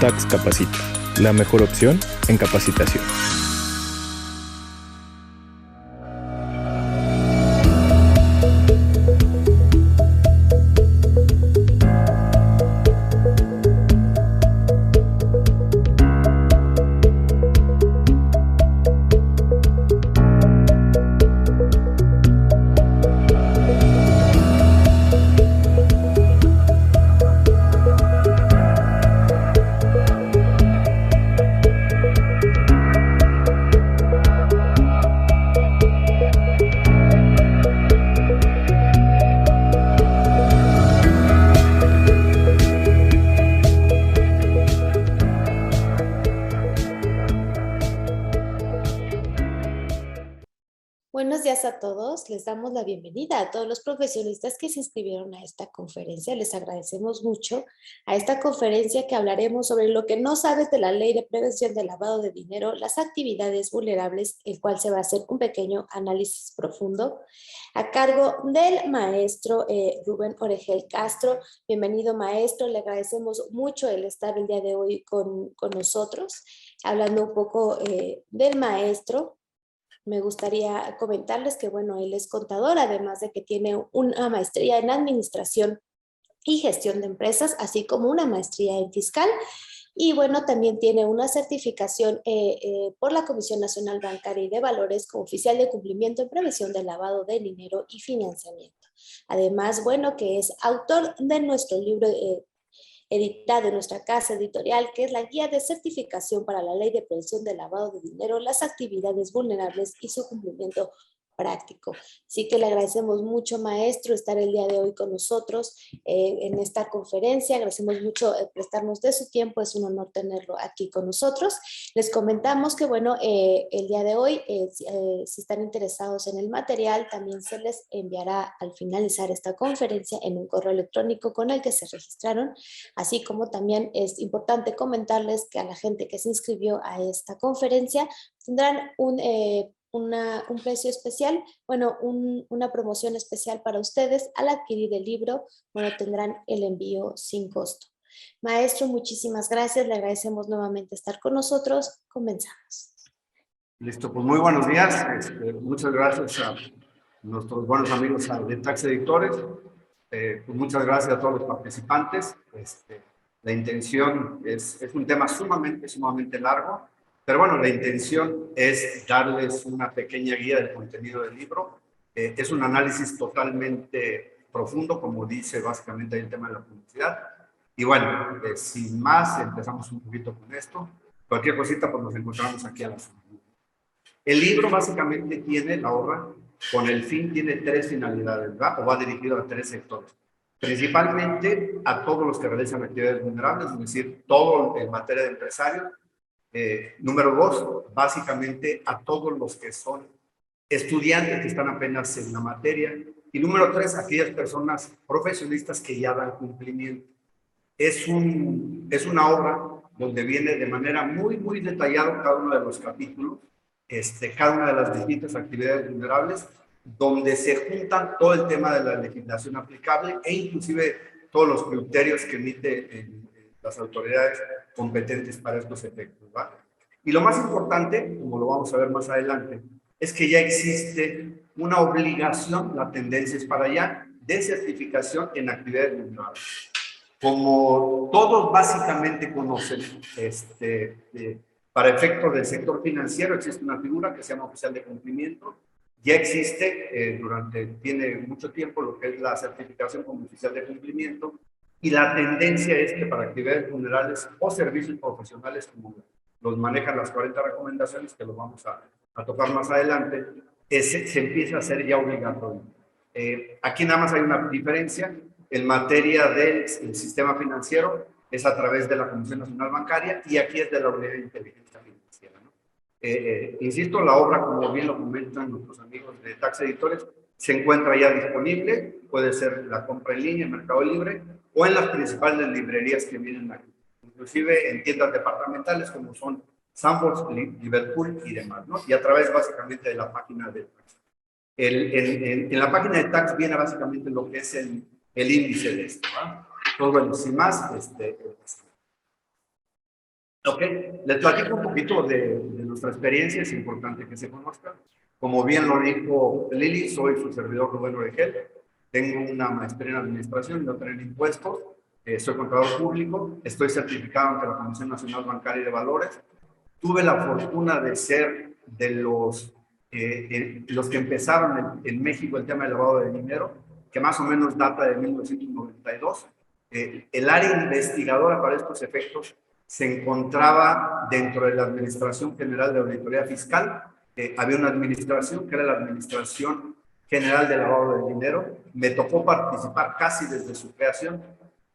Tax Capacita, la mejor opción en capacitación. Buenos días a todos. Les damos la bienvenida a todos los profesionistas que se inscribieron a esta conferencia. Les agradecemos mucho a esta conferencia que hablaremos sobre lo que no sabes de la Ley de Prevención del Lavado de Dinero, las actividades vulnerables, el cual se va a hacer un pequeño análisis profundo a cargo del maestro Rubén Oregel Castro. Bienvenido, maestro. Le agradecemos mucho el estar el día de hoy con nosotros, hablando un poco del maestro. Me gustaría comentarles que, bueno, él es contador, además de que tiene una maestría en administración y gestión de empresas, así como una maestría en fiscal. Y bueno, también tiene una certificación por la Comisión Nacional Bancaria y de Valores como oficial de cumplimiento en prevención del lavado de dinero y financiamiento. Además, bueno, que es autor de nuestro libro editado en nuestra casa editorial, que es la Guía de Certificación para la Ley de Prevención del Lavado de Dinero, las actividades vulnerables y su cumplimiento práctico. Así que le agradecemos mucho, maestro, estar el día de hoy con nosotros en esta conferencia. Agradecemos mucho prestarnos de su tiempo. Es un honor tenerlo aquí con nosotros. Les comentamos que, bueno, el día de hoy, si están interesados en el material, también se les enviará al finalizar esta conferencia en un correo electrónico con el que se registraron. Así como también es importante comentarles que a la gente que se inscribió a esta conferencia tendrán un precio especial, bueno, una promoción especial para ustedes. Al adquirir el libro, bueno, tendrán el envío sin costo. Maestro, muchísimas gracias. Le agradecemos nuevamente estar con nosotros. Comenzamos. Listo, pues muy buenos días. Muchas gracias a nuestros buenos amigos de Tax Editores. Pues muchas gracias a todos los participantes. La intención es un tema sumamente largo, pero bueno, la intención es darles una pequeña guía del contenido del libro. Es un análisis totalmente profundo, como dice básicamente el tema de la publicidad. Y bueno, sin más, empezamos un poquito con esto. Cualquier cosita, pues nos encontramos aquí a la zona. El libro básicamente tiene, la obra, con el fin, tiene tres finalidades, ¿verdad? O va dirigido a tres sectores. Principalmente a todos los que realizan actividades vulnerables, es decir, todo en materia de empresarios. Número dos, básicamente a todos los que son estudiantes que están apenas en la materia. Y número tres, aquellas personas profesionistas que ya dan cumplimiento. Es una obra donde viene de manera muy detallada cada uno de los capítulos, cada una de las distintas actividades vulnerables, donde se juntan todo el tema de la legislación aplicable e inclusive todos los criterios que emiten las autoridades competentes para estos efectos, ¿va? Y lo más importante, como lo vamos a ver más adelante, es que ya existe una obligación, la tendencia es para allá, de certificación en actividades vulnerables. Como todos básicamente conocen, para efectos del sector financiero existe una figura que se llama oficial de cumplimiento. Ya existe, tiene mucho tiempo lo que es la certificación como oficial de cumplimiento, y la tendencia es que para actividades vulnerables o servicios profesionales, como los manejan las 40 recomendaciones, que los vamos a tocar más adelante, se empieza a hacer ya obligatorio. Aquí nada más hay una diferencia. En materia del sistema financiero es a través de la Comisión Nacional Bancaria y aquí es de la Unidad de Inteligencia Financiera, ¿no? Insisto, la obra, como bien lo comentan nuestros amigos de Tax Editores, se encuentra ya disponible. Puede ser la compra en línea en Mercado Libre o en las principales librerías que vienen aquí, inclusive en tiendas departamentales como son Sanborns, Liverpool y demás, ¿no? Y a través básicamente de la página de Tax. En la página de Tax viene básicamente lo que es el índice de esto, ¿va? Pues bueno, sin más, Ok, les platico un poquito de nuestra experiencia, es importante que se conozca. Como bien lo dijo Lili, soy su servidor Rubén Oregel, tengo una maestría en administración y otra en impuestos, soy contador público, estoy certificado ante la Comisión Nacional Bancaria y de Valores. Tuve la fortuna de ser de los que empezaron en México el tema del lavado de dinero, que más o menos data de 1992. El área investigadora para estos efectos se encontraba dentro de la Administración General de Auditoría Fiscal. Había una administración que era la Administración General de Lavado de Dinero. Me tocó participar casi desde su creación.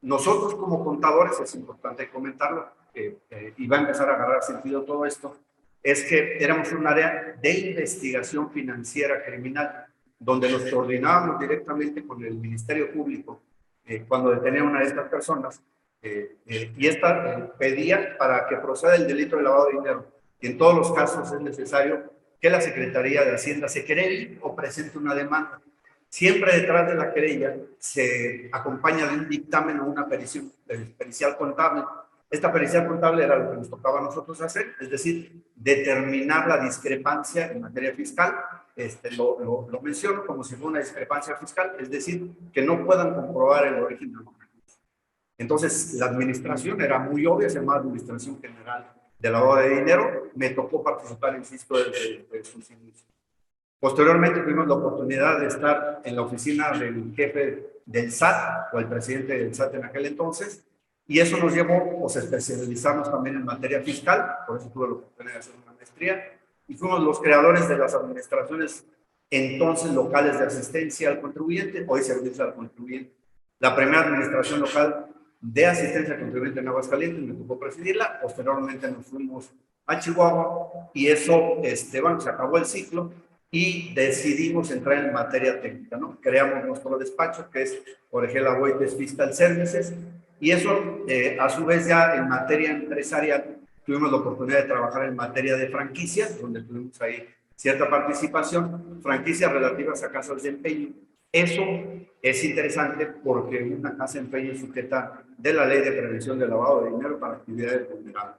Nosotros como contadores, es importante comentarlo, y va a empezar a agarrar sentido todo esto, es que éramos un área de investigación financiera criminal, donde nos coordinábamos directamente con el Ministerio Público cuando detenía a una de estas personas, y esta pedía para que proceda el delito de lavado de dinero. Y en todos los casos es necesario que la Secretaría de Hacienda se querelle o presente una demanda. Siempre detrás de la querella se acompaña de un dictamen o una pericial contable. Esta pericial contable era lo que nos tocaba a nosotros hacer, es decir, determinar la discrepancia en materia fiscal. Lo menciono como si fuera una discrepancia fiscal, es decir, que no puedan comprobar el origen de los recursos. Entonces, la administración era muy obvia, se llamaba Administración General de Lavado de Dinero. Me tocó participar, insisto, desde sus inicios. Posteriormente tuvimos la oportunidad de estar en la oficina del jefe del SAT, o el presidente del SAT en aquel entonces, y eso nos llevó pues, a especializarnos también en materia fiscal, por eso tuve la oportunidad de hacer una maestría, y fuimos los creadores de las administraciones entonces locales de asistencia al contribuyente, hoy servicio al contribuyente. La primera administración local de asistencia al contribuyente en Aguascalientes me tocó presidirla, posteriormente nos fuimos a Chihuahua, y eso, bueno, se acabó el ciclo, y decidimos entrar en materia técnica, ¿no? Creamos nuestro despacho, que es Oregel Aboites Fiscal Services, y eso, a su vez, ya en materia empresarial, tuvimos la oportunidad de trabajar en materia de franquicias, donde tuvimos ahí cierta participación, franquicias relativas a casas de empeño. Eso es interesante porque una casa de empeño es sujeta de la Ley de Prevención del Lavado de Dinero para actividades vulnerables.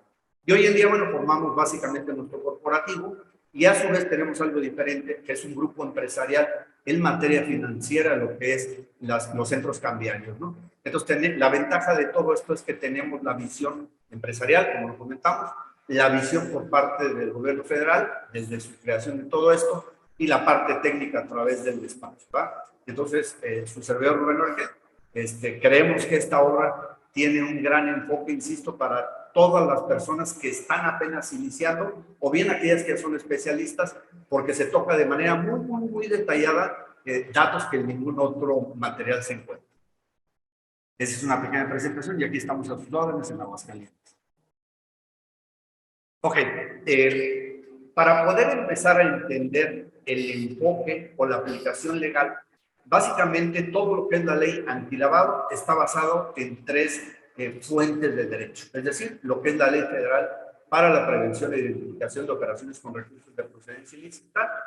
Y hoy en día, bueno, formamos básicamente nuestro corporativo, y a su vez tenemos algo diferente, que es un grupo empresarial en materia financiera, lo que es los centros cambiarios, ¿no? Entonces, la ventaja de todo esto es que tenemos la visión empresarial, como lo comentamos, la visión por parte del gobierno federal, desde su creación de todo esto, y la parte técnica a través del despacho, ¿va? Entonces, su servidor Rubén Oregel, creemos que esta obra tiene un gran enfoque, insisto, para todas las personas que están apenas iniciando, o bien aquellas que son especialistas, porque se toca de manera muy detallada datos que en ningún otro material se encuentra. Esa es una pequeña presentación y aquí estamos a sus órdenes en Aguascalientes. Ok, para poder empezar a entender el enfoque o la aplicación legal, básicamente todo lo que es la ley antilavado está basado en tres fuentes de derecho, es decir, lo que es la Ley Federal para la Prevención e Identificación de Operaciones con Recursos de Procedencia Ilícita,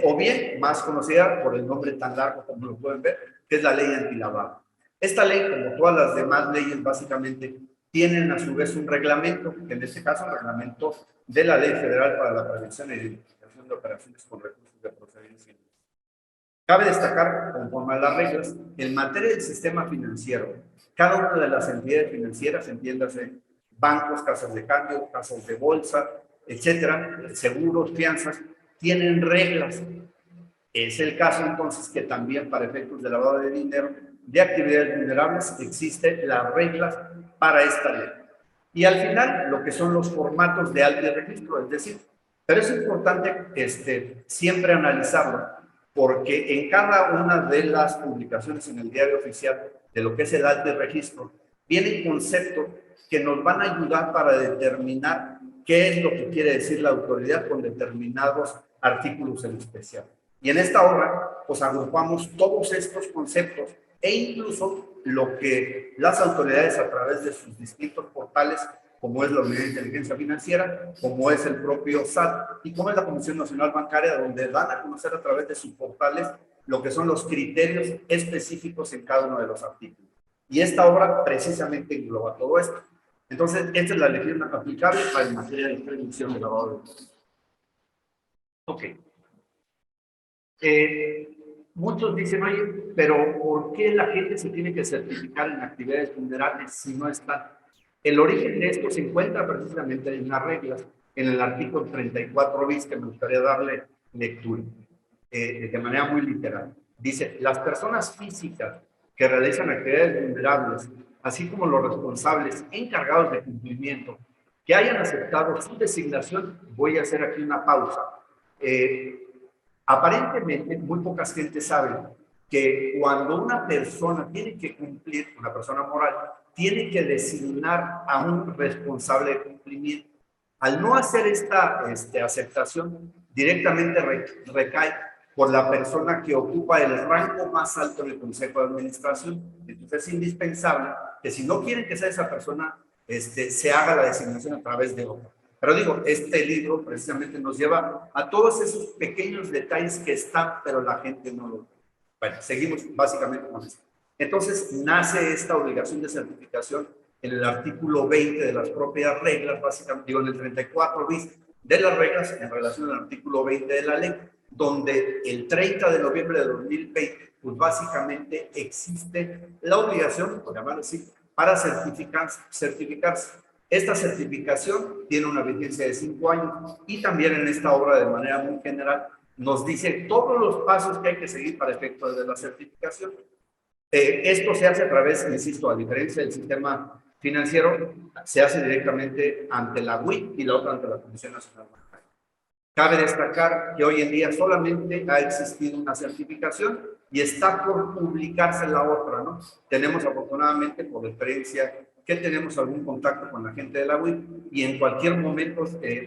o bien, más conocida por el nombre tan largo como lo pueden ver, que es la Ley Antilavado. Esta ley, como todas las demás leyes, básicamente tienen a su vez un reglamento, que en este caso el reglamento de la Ley Federal para la Prevención e Identificación de Operaciones con Recursos de Procedencia Ilícita. Cabe destacar, conforme a las reglas, en materia del sistema financiero, cada una de las entidades financieras, entiéndase, bancos, casas de cambio, casas de bolsa, etcétera, seguros, fianzas, tienen reglas. Es el caso entonces que también para efectos de lavado de dinero de actividades vulnerables existen las reglas para esta ley. Y al final, lo que son los formatos de alta de registro, es decir, pero es importante siempre analizarlo, porque en cada una de las publicaciones en el diario oficial de lo que es el alta de registro, vienen conceptos que nos van a ayudar para determinar qué es lo que quiere decir la autoridad con determinados artículos en especial. Y en esta obra, pues agrupamos todos estos conceptos e incluso lo que las autoridades a través de sus distintos portales, como es la Unidad de Inteligencia Financiera, como es el propio SAT y como es la Comisión Nacional Bancaria, donde dan a conocer a través de sus portales lo que son los criterios específicos en cada uno de los artículos. Y esta obra precisamente engloba todo esto. Entonces, esta es la legislación aplicable para en materia de prevención de lavado de dinero. Ok. Muchos dicen, oye, pero ¿por qué la gente se tiene que certificar en actividades vulnerables si no están? El origen de esto se encuentra precisamente en las reglas, en el artículo 34 bis, que me gustaría darle lectura, de manera muy literal. Dice, las personas físicas que realizan actividades vulnerables, así como los responsables encargados de cumplimiento, que hayan aceptado su designación, voy a hacer aquí una pausa. Aparentemente, muy poca gente sabe que cuando una persona tiene que cumplir, una persona moral, tiene que designar a un responsable de cumplimiento. Al no hacer esta aceptación, directamente recae por la persona que ocupa el rango más alto en el Consejo de Administración. Entonces es indispensable que si no quieren que sea esa persona, se haga la designación a través de otra. Pero digo, este libro precisamente nos lleva a todos esos pequeños detalles que están, pero la gente no lo ve. Bueno, seguimos básicamente con esto. Entonces, nace esta obligación de certificación en el artículo 20 de las propias reglas, básicamente, digo, en el 34 bis de las reglas en relación al artículo 20 de la ley, donde el 30 de noviembre de 2020, pues básicamente existe la obligación, por llamarlo así, para certificarse. Esta certificación tiene una vigencia de 5 años y también en esta obra de manera muy general nos dice todos los pasos que hay que seguir para efectos de la certificación. Esto se hace a través, insisto, a diferencia del sistema financiero, se hace directamente ante la WIC y la otra ante la Comisión Nacional Bancaria. Cabe destacar que hoy en día solamente ha existido una certificación y está por publicarse la otra, ¿no? Tenemos afortunadamente, por experiencia, que tenemos algún contacto con la gente de la WIC y en cualquier momento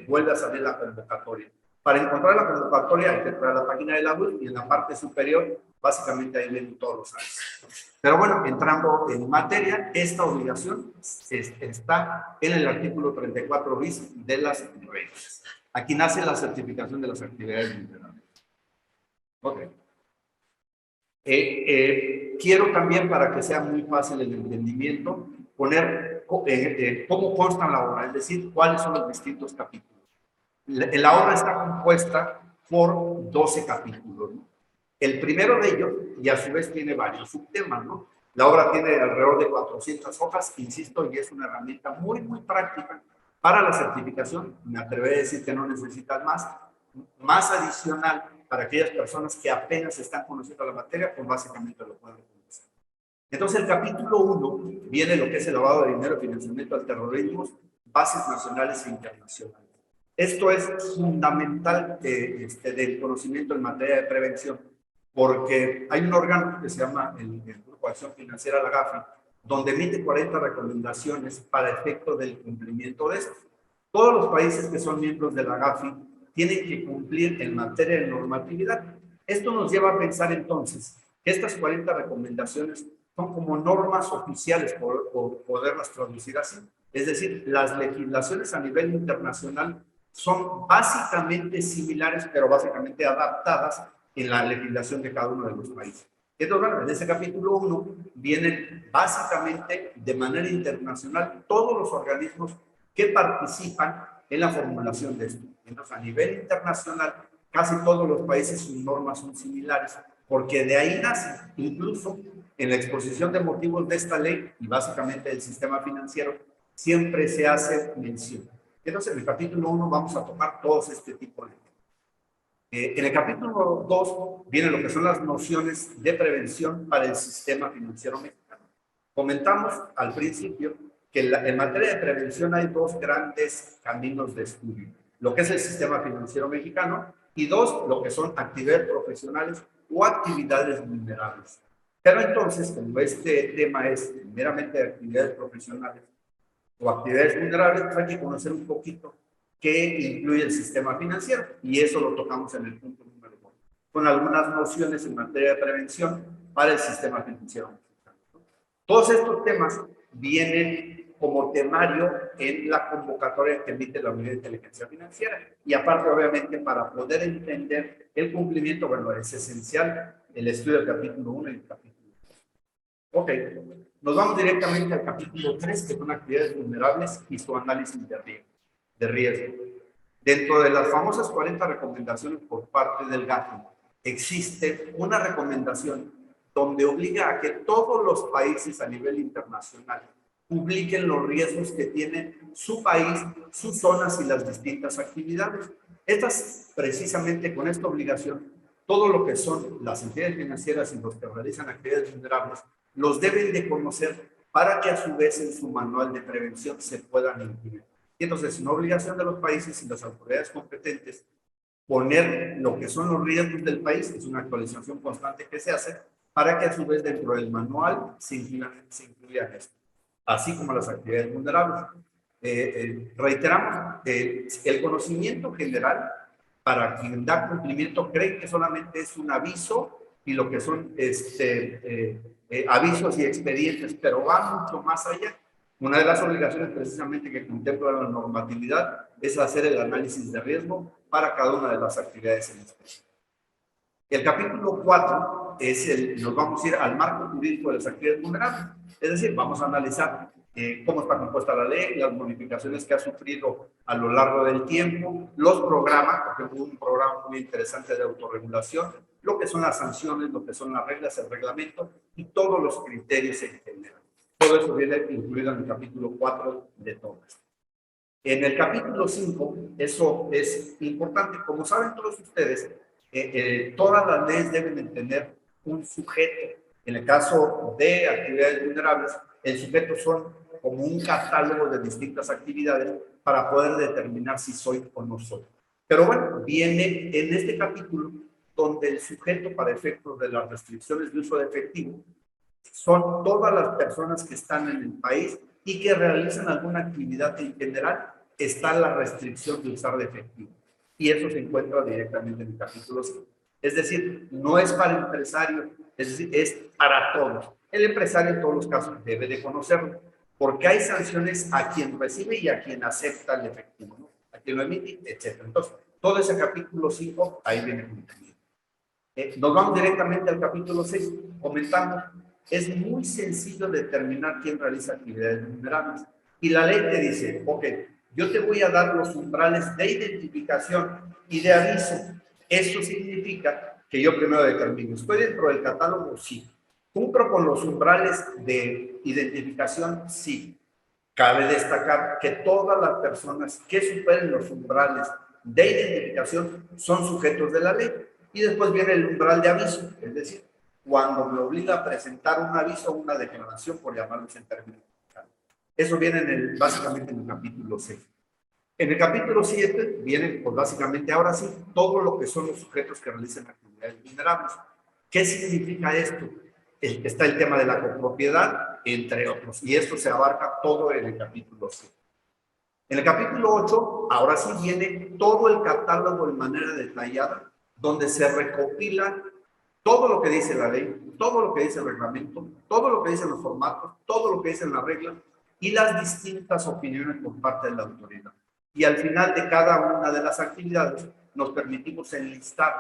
vuelve a salir la convocatoria. Para encontrar la convocatoria hay que entrar a la página de la WIC y en la parte superior, básicamente ahí ven todos los años. Pero bueno, entrando en materia, esta obligación está en el artículo 34 bis de las reglas. Aquí nace la certificación de las actividades vulnerables. Ok. Quiero también, para que sea muy fácil el entendimiento, poner cómo consta la obra, es decir, cuáles son los distintos capítulos. La obra está compuesta por 12 capítulos, ¿no? El primero de ellos, y a su vez tiene varios subtemas, ¿no? La obra tiene alrededor de 400 hojas, insisto, y es una herramienta muy, muy práctica para la certificación. Me atreveré a decir que no necesitas más adicional para aquellas personas que apenas están conociendo la materia, pues básicamente lo pueden conocer. Entonces, el capítulo 1 viene lo que es el lavado de dinero, financiamiento al terrorismo, bases nacionales e internacionales. Esto es fundamental del conocimiento en materia de prevención, porque hay un órgano que se llama el Grupo de Acción Financiera, la GAFI, donde emite 40 recomendaciones para efecto del cumplimiento de esto. Todos los países que son miembros de la GAFI tienen que cumplir en materia de normatividad. Esto nos lleva a pensar entonces que estas 40 recomendaciones son como normas oficiales, por poderlas traducir así. Es decir, las legislaciones a nivel internacional son básicamente similares, pero básicamente adaptadas en la legislación de cada uno de los países. Entonces, bueno, en ese capítulo 1 vienen básicamente de manera internacional todos los organismos que participan en la formulación de esto. Entonces, a nivel internacional, casi todos los países sus normas son similares, porque de ahí nace, incluso en la exposición de motivos de esta ley y básicamente del sistema financiero, siempre se hace mención. Entonces, en el capítulo 1 vamos a tomar todos este tipo de temas. En el capítulo 2 vienen lo que son las nociones de prevención para el sistema financiero mexicano. Comentamos al principio que en materia de prevención hay dos grandes caminos de estudio. Lo que es el sistema financiero mexicano y dos, lo que son actividades profesionales o actividades vulnerables. Pero entonces, como este tema es meramente de actividades profesionales o actividades vulnerables, hay que conocer un poquito qué incluye el sistema financiero, y eso lo tocamos en el punto número 1, con algunas nociones en materia de prevención para el sistema financiero mexicano. Todos estos temas vienen como temario en la convocatoria que emite la Unidad de Inteligencia Financiera, y aparte, obviamente, para poder entender el cumplimiento, bueno, es esencial el estudio del capítulo 1 y el capítulo 2. Ok, Nos vamos directamente al capítulo 3, que son actividades vulnerables y su análisis de riesgo. Dentro de las famosas 40 recomendaciones por parte del GAFI, existe una recomendación donde obliga a que todos los países a nivel internacional publiquen los riesgos que tiene su país, sus zonas y las distintas actividades. Precisamente con esta obligación, todo lo que son las entidades financieras y los que realizan actividades vulnerables, los deben de conocer para que a su vez en su manual de prevención se puedan incluir. Y entonces, es una obligación de los países y las autoridades competentes poner lo que son los riesgos del país, es una actualización constante que se hace, para que a su vez dentro del manual se incluyan esto, así como las actividades vulnerables. Reiteramos, el conocimiento general para quien da cumplimiento cree que solamente es un aviso y lo que son avisos y expedientes, pero va mucho más allá. Una de las obligaciones precisamente que contempla la normatividad es hacer el análisis de riesgo para cada una de las actividades en especial. El capítulo 4 nos vamos a ir al marco jurídico de las actividades vulnerables, es decir, vamos a analizar cómo está compuesta la ley, las modificaciones que ha sufrido a lo largo del tiempo, los programas, porque hubo un programa muy interesante de autorregulación, lo que son las sanciones, lo que son las reglas, el reglamento y todos los criterios en general. Todo eso viene incluido en el capítulo 4 de todo esto. En el capítulo 5, eso es importante. Como saben todos ustedes, todas las leyes deben de tener un sujeto. En el caso de actividades vulnerables, el sujeto son como un catálogo de distintas actividades para poder determinar si soy o no soy. Pero bueno, viene en este capítulo donde el sujeto para efectos de las restricciones de uso de efectivo son todas las personas que están en el país y que realizan alguna actividad en general, está la restricción de usar de efectivo. Y eso se encuentra directamente en el capítulo 5. Es decir, no es para el empresario, es decir, es para todos. El empresario en todos los casos debe de conocerlo, porque hay sanciones a quien recibe y a quien acepta el efectivo, ¿no? A quien lo emite, etc. Entonces, todo ese capítulo 5, ahí viene contenido. Nos vamos directamente al capítulo 6, comentamos. Es muy sencillo determinar quién realiza actividades vulnerables. Y la ley te dice, ok, yo te voy a dar los umbrales de identificación y de aviso. Eso significa que yo primero determino, ¿estoy dentro del catálogo? Sí. ¿Cumplo con los umbrales de identificación? Sí. Cabe destacar que todas las personas que superen los umbrales de identificación son sujetos de la ley. Y después viene el umbral de aviso, es decir, cuando me obliga a presentar un aviso o una declaración, por llamarlos en términos. Eso viene básicamente en el capítulo 6. En el capítulo 7 viene, pues básicamente ahora sí, todo lo que son los sujetos que realizan actividades vulnerables. ¿Qué significa esto? Está el tema de la copropiedad, entre otros, y esto se abarca todo en el capítulo 7. En el capítulo 8, ahora sí viene todo el catálogo de manera detallada, donde se recopila todo lo que dice la ley, todo lo que dice el reglamento, todo lo que dicen los formatos, todo lo que dicen las reglas y las distintas opiniones por parte de la autoridad. Y al final de cada una de las actividades nos permitimos enlistar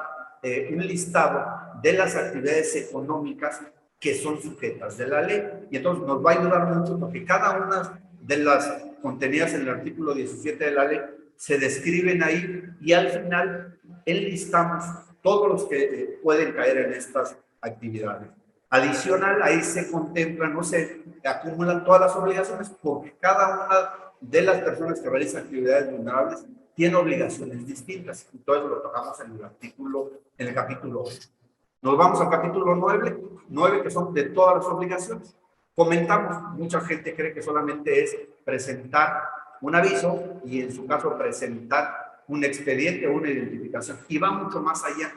un listado de las actividades económicas que son sujetas de la ley. Y entonces nos va a ayudar mucho porque cada una de las contenidas en el artículo 17 de la ley se describen ahí y al final enlistamos todos los que pueden caer en estas actividades. Adicional, ahí se contemplan, no se acumulan todas las obligaciones porque cada una de las personas que realizan actividades vulnerables tiene obligaciones distintas. Entonces lo tocamos en el capítulo 8. Nos vamos al capítulo 9, que son de todas las obligaciones. Comentamos, mucha gente cree que solamente es presentar un aviso y en su caso presentar un expediente o una identificación, y va mucho más allá.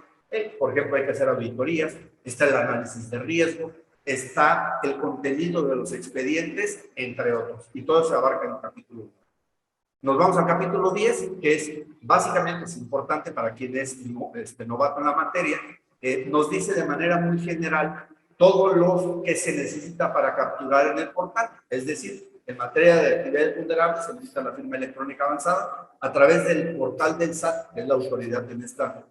Por ejemplo, hay que hacer auditorías, está el análisis de riesgo, está el contenido de los expedientes, entre otros, y todo se abarca en el capítulo 1. Nos vamos al capítulo 10, que es básicamente es importante para quien es novato en la materia. Nos dice de manera muy general todo lo que se necesita para capturar en el portal, es decir, en materia de actividades vulnerables se necesita la firma electrónica avanzada a través del portal del SAT, que es la autoridad en esta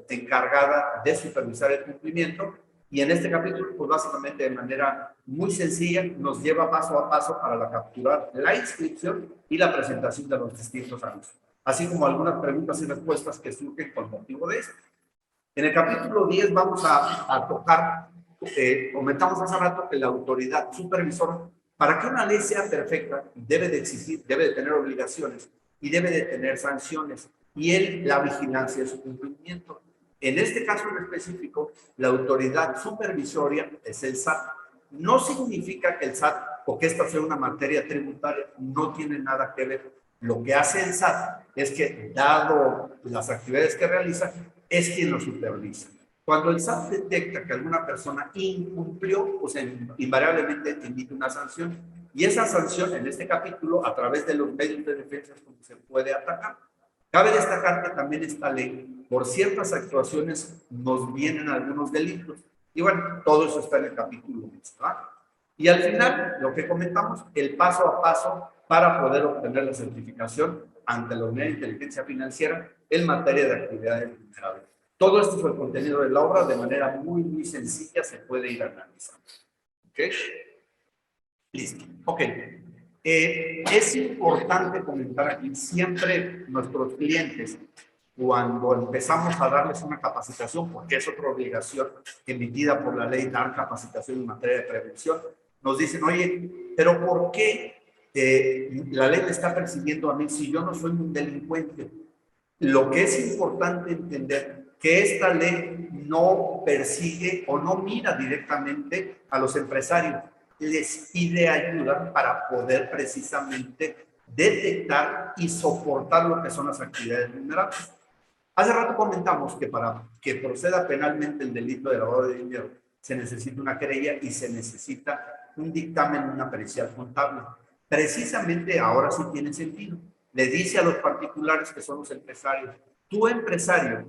encargada de supervisar el cumplimiento. Y en este capítulo, pues básicamente de manera muy sencilla, nos lleva paso a paso para la captura, la inscripción y la presentación de los distintos avisos, así como algunas preguntas y respuestas que surgen con motivo de esto. En el capítulo 10 vamos a tocar, comentamos hace rato que la autoridad supervisora, para que una ley sea perfecta, debe de existir, debe de tener obligaciones y debe de tener sanciones, y la vigilancia de su cumplimiento. En este caso en específico, la autoridad supervisoria es el SAT. No significa que el SAT, o que esta sea una materia tributaria, no tiene nada que ver. Lo que hace el SAT es que, dado las actividades que realiza, es quien lo supervisa. Cuando el SAT detecta que alguna persona incumplió, pues invariablemente emite una sanción. Y esa sanción, en este capítulo, a través de los medios de defensa, es como se puede atacar. Cabe destacar que también esta ley, por ciertas actuaciones, nos vienen algunos delitos. Y bueno, todo eso está en el capítulo 10, ¿verdad? Y al final, lo que comentamos, el paso a paso para poder obtener la certificación ante la Unidad de Inteligencia Financiera en materia de actividades vulnerables. Todo esto es el contenido de la obra, de manera muy, muy sencilla, se puede ir analizando. ¿Ok? Listo. Ok. Es importante comentar aquí, siempre nuestros clientes, cuando empezamos a darles una capacitación, porque es otra obligación emitida por la ley, dar capacitación en materia de prevención, nos dicen, oye, pero ¿por qué la ley me está persiguiendo a mí si yo no soy un delincuente? Lo que es importante entender que esta ley no persigue o no mira directamente a los empresarios, les pide ayuda para poder precisamente detectar y soportar lo que son las actividades vulnerables. Hace rato comentamos que para que proceda penalmente el delito de lavado de dinero se necesita una querella y se necesita un dictamen, una pericial contable. Precisamente ahora sí tiene sentido. Le dice a los particulares que son los empresarios, tú empresario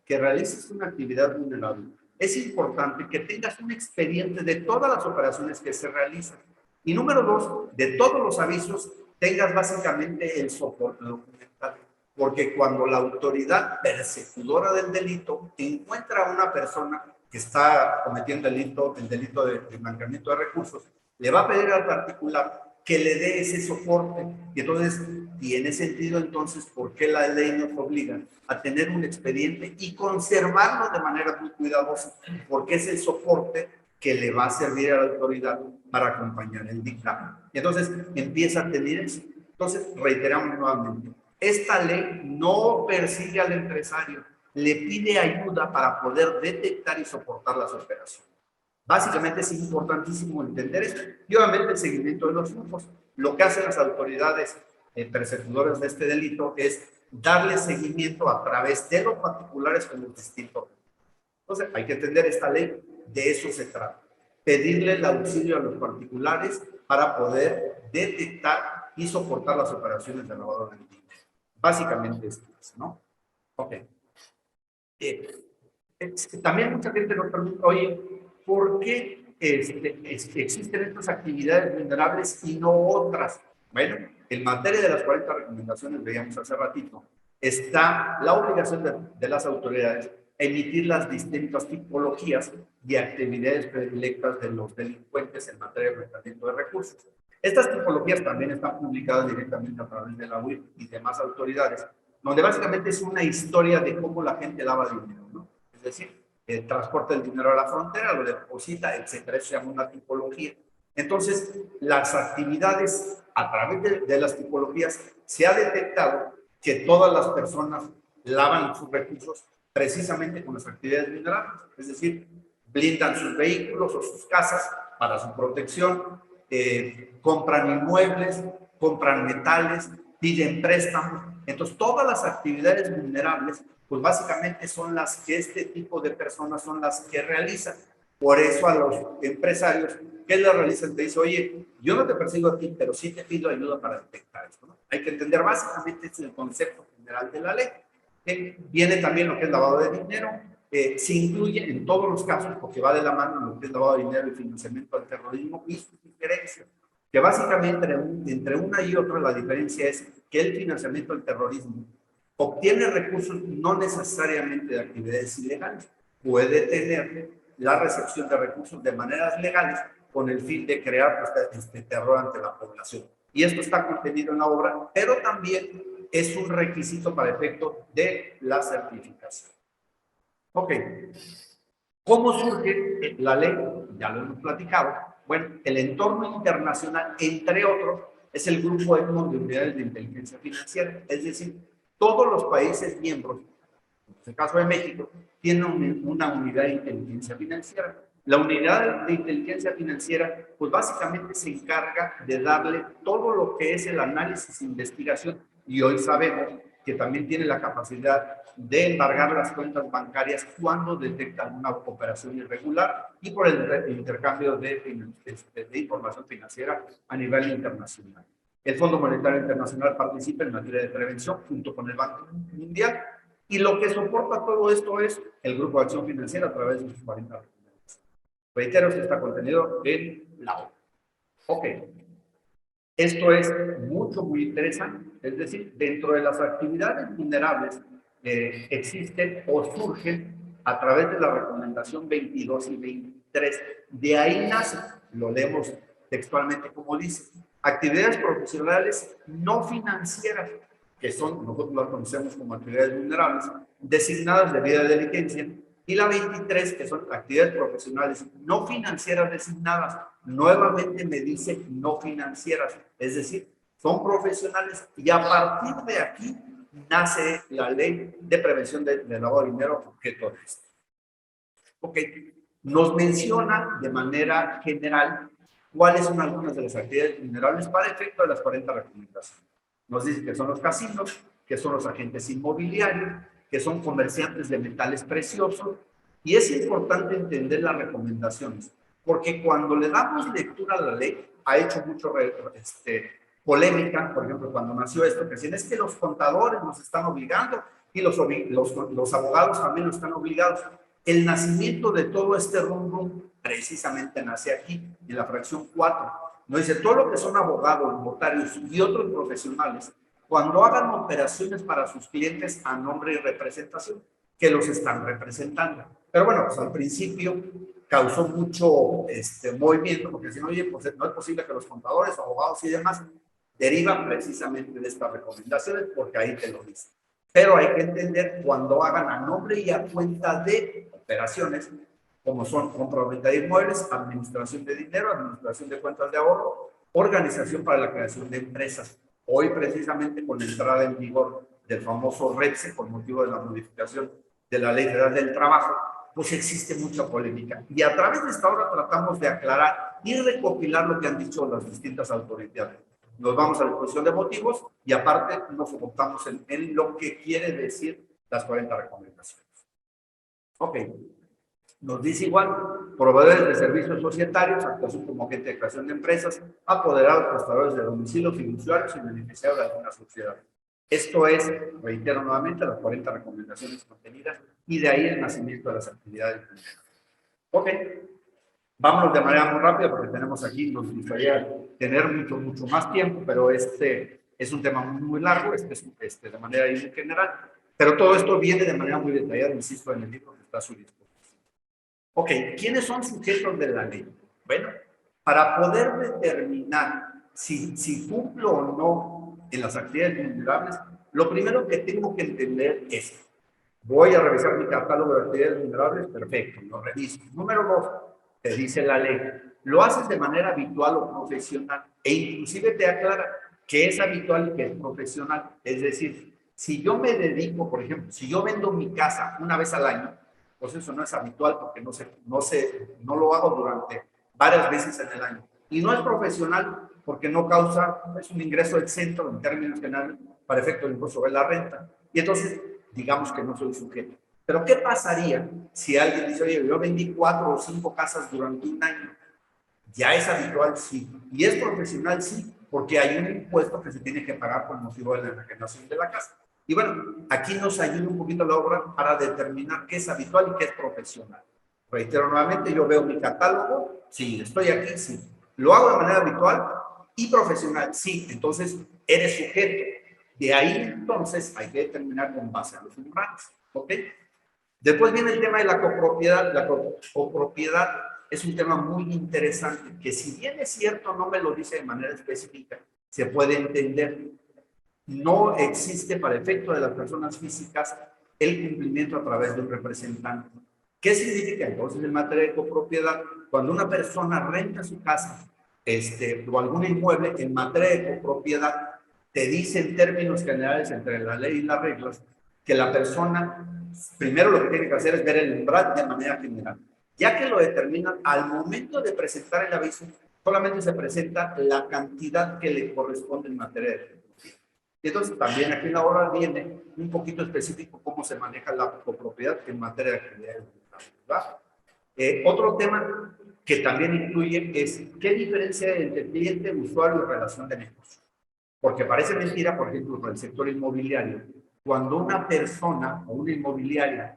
que realices una actividad vulnerable, es importante que tengas un expediente de todas las operaciones que se realizan. Y número dos, de todos los avisos, tengas básicamente el soporte documental. Porque cuando la autoridad persecutora del delito encuentra a una persona que está cometiendo el delito de blanqueamiento de recursos, le va a pedir al particular que le dé ese soporte. Y entonces, tiene sentido entonces por qué la ley nos obliga a tener un expediente y conservarlo de manera muy cuidadosa, porque es el soporte que le va a servir a la autoridad para acompañar el dictamen. Y entonces empieza a tener eso. Entonces, reiteramos nuevamente, esta ley no persigue al empresario, le pide ayuda para poder detectar y soportar las operaciones. Básicamente es importantísimo entender esto. Y obviamente el seguimiento de los flujos. Lo que hacen las autoridades persecutoras de este delito es darle seguimiento a través de los particulares con los distintos. Entonces hay que entender esta ley, de eso se trata. Pedirle el auxilio a los particulares para poder detectar y soportar las operaciones de lavado de dinero. Básicamente esto es, ¿no? Ok. También mucha gente nos pregunta, oye, ¿por qué existen estas actividades vulnerables y no otras? Bueno, en materia de las 40 recomendaciones, veíamos hace ratito, está la obligación de las autoridades emitir las distintas tipologías de actividades predilectas de los delincuentes en materia de blanqueamiento de recursos. Estas tipologías también están publicadas directamente a través de la UIF y demás autoridades, donde básicamente es una historia de cómo la gente lava dinero, ¿no? Es decir, transporta el dinero a la frontera, lo deposita, etcétera. Eso se llama una tipología. Entonces, las actividades a través de las tipologías se ha detectado que todas las personas lavan sus recursos precisamente con las actividades vulnerables, es decir, blindan sus vehículos o sus casas para su protección, compran inmuebles, compran metales, piden préstamos. Entonces, todas las actividades vulnerables, pues básicamente son las que este tipo de personas son las que realizan. Por eso a los empresarios que lo realizan te dicen, oye, yo no te persigo a ti, pero sí te pido ayuda para detectar esto, ¿no? Hay que entender básicamente es el concepto general de la ley. Viene también lo que es lavado de dinero, se incluye en todos los casos, porque va de la mano lo que es lavado de dinero y financiamiento al terrorismo y sus diferencias. Que básicamente entre una y otra la diferencia es que el financiamiento al terrorismo obtiene recursos no necesariamente de actividades ilegales, puede tener la recepción de recursos de maneras legales con el fin de crear este terror ante la población. Y esto está contenido en la obra, pero también es un requisito para efecto de la certificación. Ok. ¿Cómo surge la ley? Ya lo hemos platicado. Bueno, el entorno internacional, entre otros, es el Grupo ECMO de Unidades de Inteligencia Financiera. Es decir, todos los países miembros, en el caso de México, tienen una unidad de inteligencia financiera. La unidad de inteligencia financiera, pues básicamente se encarga de darle todo lo que es el análisis e investigación, y hoy sabemos que también tiene la capacidad de embargar las cuentas bancarias cuando detecta una operación irregular y por el intercambio de información financiera a nivel internacional. El Fondo Monetario Internacional participa en materia de prevención junto con el Banco Mundial, y lo que soporta todo esto es el Grupo de Acción Financiera a través de sus 40 recomendaciones. Reitero, esto está contenido en la obra. Ok. Esto es muy interesante. Es decir, dentro de las actividades vulnerables existen o surgen a través de la recomendación 22 y 23. De ahí nace, lo leemos textualmente como dice, actividades profesionales no financieras, que son, nosotros las conocemos como actividades vulnerables, designadas de debida diligencia, y la 23, que son actividades profesionales no financieras designadas, nuevamente me dice no financieras, es decir, son profesionales, y a partir de aquí nace la ley de prevención de lavado de dinero objeto de esto. Ok, nos menciona de manera general cuáles son algunas de las actividades vulnerables para efecto de las 40 recomendaciones. Nos dice que son los casinos, que son los agentes inmobiliarios, que son comerciantes de metales preciosos, y es importante entender las recomendaciones, porque cuando le damos lectura a la ley, ha hecho mucho polémica, por ejemplo, cuando nació esto, que decían, es que los contadores nos están obligando y los abogados también nos están obligados. El nacimiento de todo este rum precisamente nace aquí, en la fracción 4. Nos dice, todo lo que son abogados, notarios y otros profesionales, cuando hagan operaciones para sus clientes a nombre y representación, que los están representando. Pero bueno, pues al principio causó mucho movimiento, porque si no, oye, pues no es posible que los contadores, abogados y demás derivan precisamente de estas recomendaciones, porque ahí te lo dice. Pero hay que entender cuando hagan a nombre y a cuenta de operaciones, como son compra-venta de inmuebles, administración de dinero, administración de cuentas de ahorro, organización para la creación de empresas. Hoy, precisamente, con la entrada en vigor del famoso REPSE, por motivo de la modificación de la Ley Federal del Trabajo, pues existe mucha polémica. Y a través de esta obra tratamos de aclarar y recopilar lo que han dicho las distintas autoridades. Nos vamos a la exposición de motivos y aparte nos enfocamos en lo que quiere decir las 40 recomendaciones. Ok. Nos dice igual, proveedores de servicios societarios, actuación como agente de creación de empresas, apoderados, prestadores de domicilio, fiduciarios y beneficiarios de alguna sociedad. Esto es, reitero nuevamente, las 40 recomendaciones contenidas y de ahí el nacimiento de las actividades. Ok, vámonos de manera muy rápida porque tenemos aquí, nos gustaría tener mucho más tiempo, pero este es un tema muy largo, de manera muy general, pero todo esto viene de manera muy detallada, insisto, en el libro que está a su disposición. Ok, ¿quiénes son sujetos de la ley? Bueno, para poder determinar si cumplo o no en las actividades vulnerables, lo primero que tengo que entender es, voy a revisar mi catálogo de actividades vulnerables, perfecto, lo reviso. Número 2, te dice la ley, lo haces de manera habitual o profesional, e inclusive te aclara que es habitual y que es profesional. Es decir, si yo me dedico, por ejemplo, si yo vendo mi casa una vez al año, pues eso no es habitual porque no lo hago durante varias veces en el año. Y no es profesional porque no causa, es un ingreso exento en términos generales para efecto del impuesto sobre la renta. Y entonces, digamos que no soy sujeto. Pero ¿qué pasaría si alguien dice, oye, yo vendí 4 o 5 casas durante un año? Ya es habitual, sí. Y es profesional, sí, porque hay un impuesto que se tiene que pagar por motivo de la enajenación de la casa. Y bueno, aquí nos ayuda un poquito la obra para determinar qué es habitual y qué es profesional. Reitero nuevamente, yo veo mi catálogo, sí, estoy aquí, sí. Lo hago de manera habitual y profesional, sí. Entonces, eres sujeto. De ahí, entonces, hay que determinar con base a los umbrales, ¿ok? Después viene el tema de la copropiedad. La copropiedad es un tema muy interesante, que si bien es cierto, no me lo dice de manera específica, se puede entender. No existe para efecto de las personas físicas el cumplimiento a través de un representante. ¿Qué significa entonces en materia de copropiedad? Cuando una persona renta su casa o algún inmueble, en materia de copropiedad, te dice en términos generales entre la ley y las reglas que la persona, primero lo que tiene que hacer es ver el umbral de manera general. Ya que lo determinan, al momento de presentar el aviso, solamente se presenta la cantidad que le corresponde en materia de copropiedad. Y entonces también aquí en la hora viene un poquito específico cómo se maneja la copropiedad en materia de actividades, ¿verdad? Otro tema que también incluye es qué diferencia hay entre cliente, usuario y relación de negocio. Porque parece mentira, por ejemplo, con el sector inmobiliario, cuando una persona o una inmobiliaria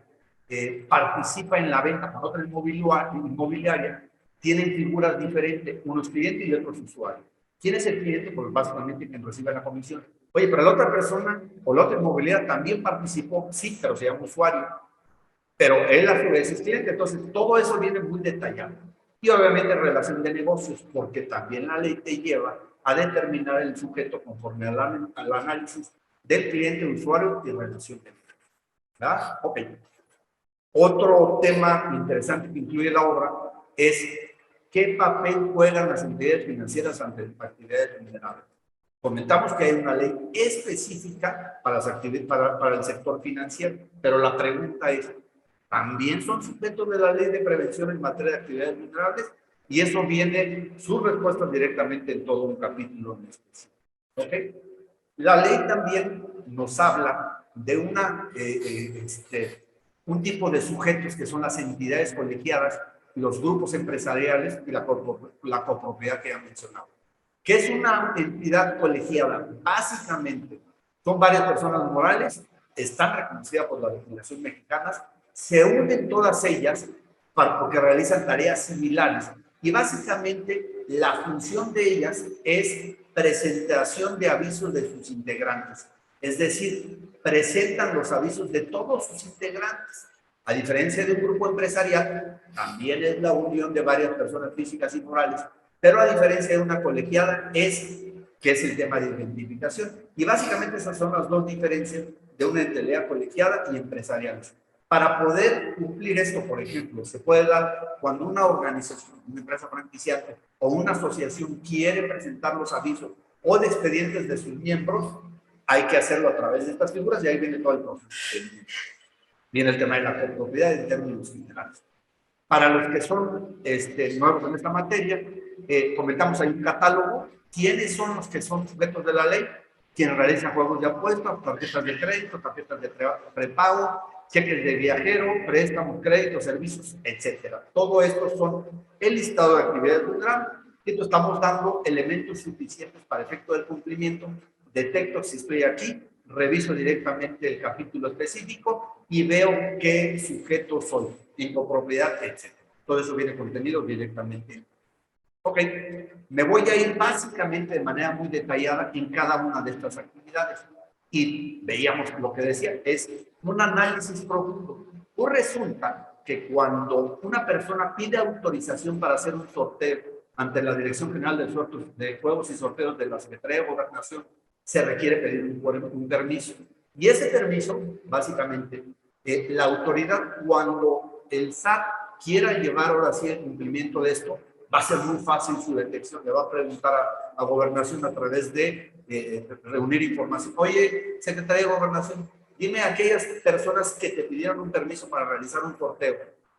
participa en la venta con otra inmobiliaria, tienen figuras diferentes, unos clientes y otros usuarios. ¿Quién es el cliente? Pues básicamente quien recibe la comisión. Oye, pero la otra persona o la otra inmobiliaria también participó, sí, pero se llama usuario. Pero él a su vez es cliente. Entonces, todo eso viene muy detallado. Y obviamente relación de negocios, porque también la ley te lleva a determinar el sujeto conforme al análisis del cliente, usuario y relación de negocios. ¿Verdad? Ok. Otro tema interesante que incluye la obra es qué papel juegan las entidades financieras ante actividades vulnerables. Comentamos que hay una ley específica para, para el sector financiero, pero la pregunta es, ¿también son sujetos de la ley de prevención en materia de actividades vulnerables? Y eso viene, sus respuestas directamente en todo un capítulo en específico. ¿Ok? La ley también nos habla de un tipo de sujetos que son las entidades colegiadas, los grupos empresariales y la copropiedad que ya mencionado. ¿Qué es una entidad colegiada? Básicamente, son varias personas morales, están reconocidas por la legislación mexicana, se unen todas ellas porque realizan tareas similares y básicamente la función de ellas es presentación de avisos de sus integrantes, es decir, presentan los avisos de todos sus integrantes. A diferencia de un grupo empresarial, también es la unión de varias personas físicas y morales, pero a diferencia de una colegiada que es el tema de identificación. Y básicamente esas son las dos diferencias de una entidad colegiada y empresarial. Para poder cumplir esto, por ejemplo, se puede dar cuando una organización, una empresa franquiciante o una asociación quiere presentar los avisos o de expedientes de sus miembros, hay que hacerlo a través de estas figuras y ahí viene todo el proceso. Viene el tema de la copropiedad en términos generales. Para los que son nuevos en esta materia, comentamos ahí un catálogo. ¿Quiénes son los que son sujetos de la ley? Quienes realizan juegos de apuestas, tarjetas de crédito, tarjetas de prepago, cheques de viajero, préstamos, créditos, servicios, etcétera. Todo esto son el listado de actividades vulnerables. Y entonces estamos dando elementos suficientes para efecto del cumplimiento. Detecto si estoy aquí, reviso directamente el capítulo específico y veo qué sujeto soy, en copropiedad, etc. Todo eso viene contenido directamente. Ok, me voy a ir básicamente de manera muy detallada en cada una de estas actividades. Y veíamos lo que decía, es un análisis profundo. Pues resulta que cuando una persona pide autorización para hacer un sorteo ante la Dirección General de Juegos y Sorteos de la Secretaría de Gobernación, se requiere pedir un permiso. Y ese permiso, básicamente, la autoridad, cuando el SAT quiera llevar ahora sí el cumplimiento de esto, va a ser muy fácil su detección. Le va a preguntar a Gobernación a través de reunir información. Oye, Secretaría de Gobernación, dime a aquellas personas que te pidieron un permiso para realizar un sorteo,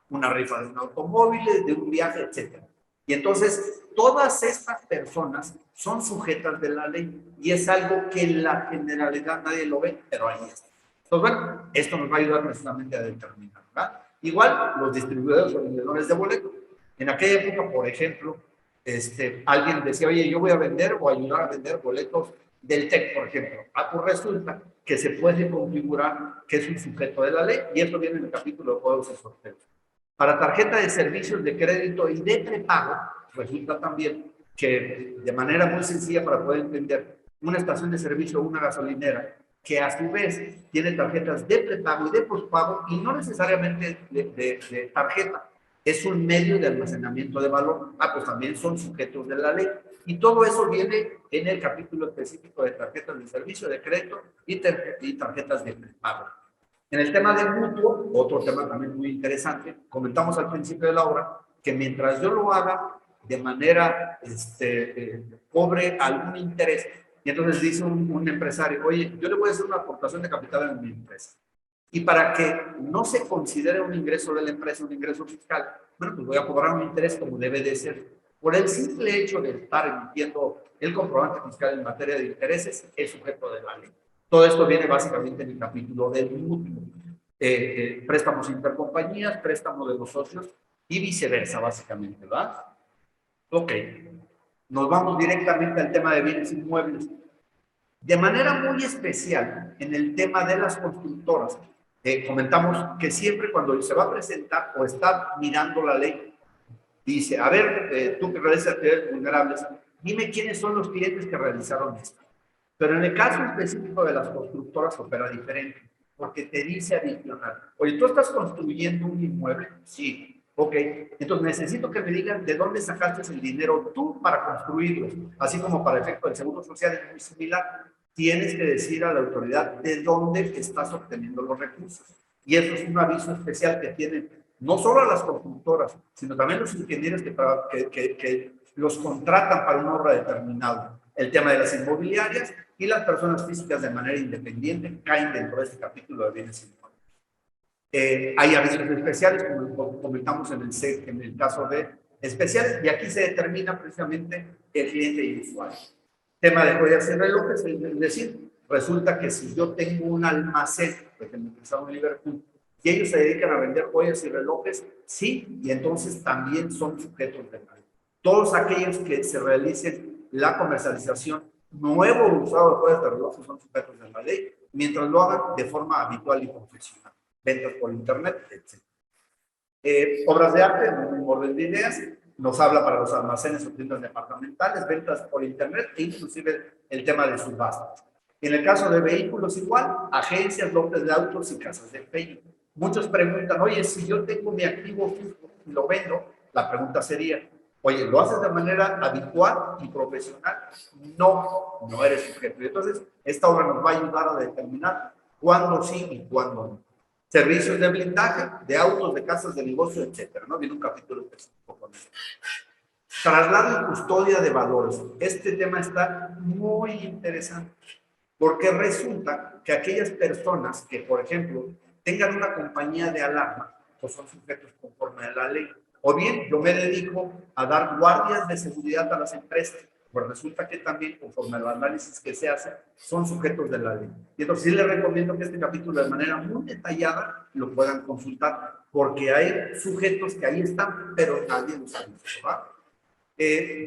una rifa de un automóvil, de un viaje, etc. Y entonces, todas estas personas son sujetas de la ley y es algo que en la generalidad nadie lo ve, pero ahí está. Entonces, bueno, esto nos va a ayudar precisamente a determinar, ¿verdad? Igual, los distribuidores o vendedores de boletos. En aquella época, por ejemplo, alguien decía, oye, yo voy a vender o ayudar a vender boletos del TEC, por ejemplo. Pues resulta que se puede configurar que es un sujeto de la ley y esto viene en el capítulo de juegos y sorteos. Para tarjeta de servicios de crédito y de prepago, resulta también que de manera muy sencilla para poder entender, una estación de servicio o una gasolinera que a su vez tiene tarjetas de prepago y de pospago y no necesariamente de tarjeta. Es un medio de almacenamiento de valor. Pues también son sujetos de la ley. Y todo eso viene en el capítulo específico de tarjetas de servicio, de crédito y tarjetas de prepago. En el tema del mutuo, otro tema también muy interesante, comentamos al principio de la obra que mientras yo lo haga de manera, cobre algún interés, y entonces dice un empresario, oye, yo le voy a hacer una aportación de capital en mi empresa. Y para que no se considere un ingreso de la empresa, un ingreso fiscal, bueno, pues voy a cobrar un interés como debe de ser. Por el simple hecho de estar emitiendo el comprobante fiscal en materia de intereses, es sujeto de la ley. Todo esto viene básicamente en el capítulo del mutuo. Préstamos intercompañías, préstamos de los socios y viceversa, básicamente, ¿verdad? Ok. Nos vamos directamente al tema de bienes inmuebles. De manera muy especial, en el tema de las constructoras, comentamos que siempre cuando se va a presentar o está mirando la ley, dice, a ver, tú que realizas actividades vulnerables, dime quiénes son los clientes que realizaron esto. Pero en el caso específico de las constructoras opera diferente, porque te dice adicional, oye, ¿tú estás construyendo un inmueble? Sí. Ok, entonces necesito que me digan de dónde sacaste el dinero tú para construirlo, así como para efecto del Seguro Social es muy similar. Tienes que decir a la autoridad de dónde estás obteniendo los recursos. Y eso es un aviso especial que tienen no solo a las constructoras, sino también los ingenieros que los contratan para una obra determinada. El tema de las inmobiliarias y las personas físicas de manera independiente caen dentro de este capítulo de bienes inmuebles. Hay avisos especiales, como comentamos en el caso de especiales, y aquí se determina precisamente el cliente y el usuario. Tema de joyas y relojes, es decir, resulta que si yo tengo un almacén, por ejemplo, en Liverpool, y ellos se dedican a vender joyas y relojes, sí, y entonces también son sujetos de ley. Todos aquellos que se realicen la comercialización nuevo o usado de joyas de relojes son sujetos de la ley, mientras lo hagan de forma habitual y profesional. Ventas por internet, etc. Obras de arte, en un orden de ideas, nos habla para los almacenes o tiendas departamentales, ventas por internet e inclusive el tema de subastas. En el caso de vehículos igual, agencias, lotes de autos y casas de empeño. Muchos preguntan, oye, si yo tengo mi activo fijo y lo vendo, la pregunta sería, oye, ¿lo haces de manera habitual y profesional? No, no eres sujeto. Y entonces, esta obra nos va a ayudar a determinar cuándo sí y cuándo no. Servicios de blindaje, de autos, de casas de negocio, etcétera, ¿no? Viene un capítulo específico con eso. Traslado y custodia de valores. Este tema está muy interesante, porque resulta que aquellas personas que, por ejemplo, tengan una compañía de alarma, pues son sujetos conforme a la ley. O bien, yo me dedico a dar guardias de seguridad a las empresas, pues resulta que también, conforme al análisis que se hace, son sujetos de la ley. Y entonces sí les recomiendo que este capítulo de manera muy detallada lo puedan consultar, porque hay sujetos que ahí están, pero nadie los ha visto, ¿verdad?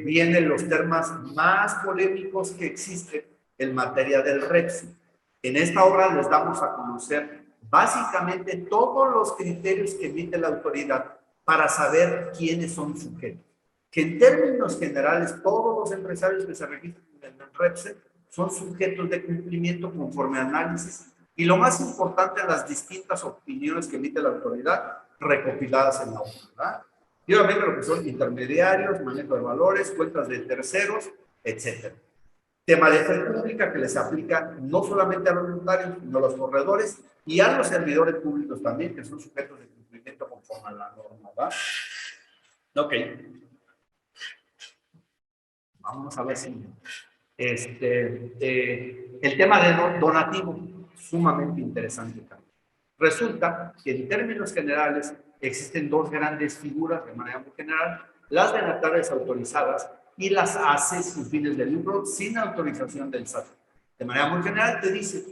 Vienen los temas más polémicos que existen en materia del REPSI. En esta obra les damos a conocer básicamente todos los criterios que emite la autoridad para saber quiénes son sujetos. Que en términos generales, todos los empresarios que se registran en el REPSE son sujetos de cumplimiento conforme a análisis y lo más importante, las distintas opiniones que emite la autoridad recopiladas en la obra, ¿verdad? Y obviamente lo que son intermediarios, manejo de valores, cuentas de terceros, etc. Tema de fe pública que les aplica no solamente a los notarios, sino a los corredores y a los servidores públicos también, que son sujetos de cumplimiento conforme a la norma, ¿verdad? Ok. Vamos a ver si... el tema de donativo, sumamente interesante también. Resulta que en términos generales existen dos grandes figuras de manera muy general, las donatarias autorizadas y las ACE sin fines de lucro sin autorización del SAT. De manera muy general te dice,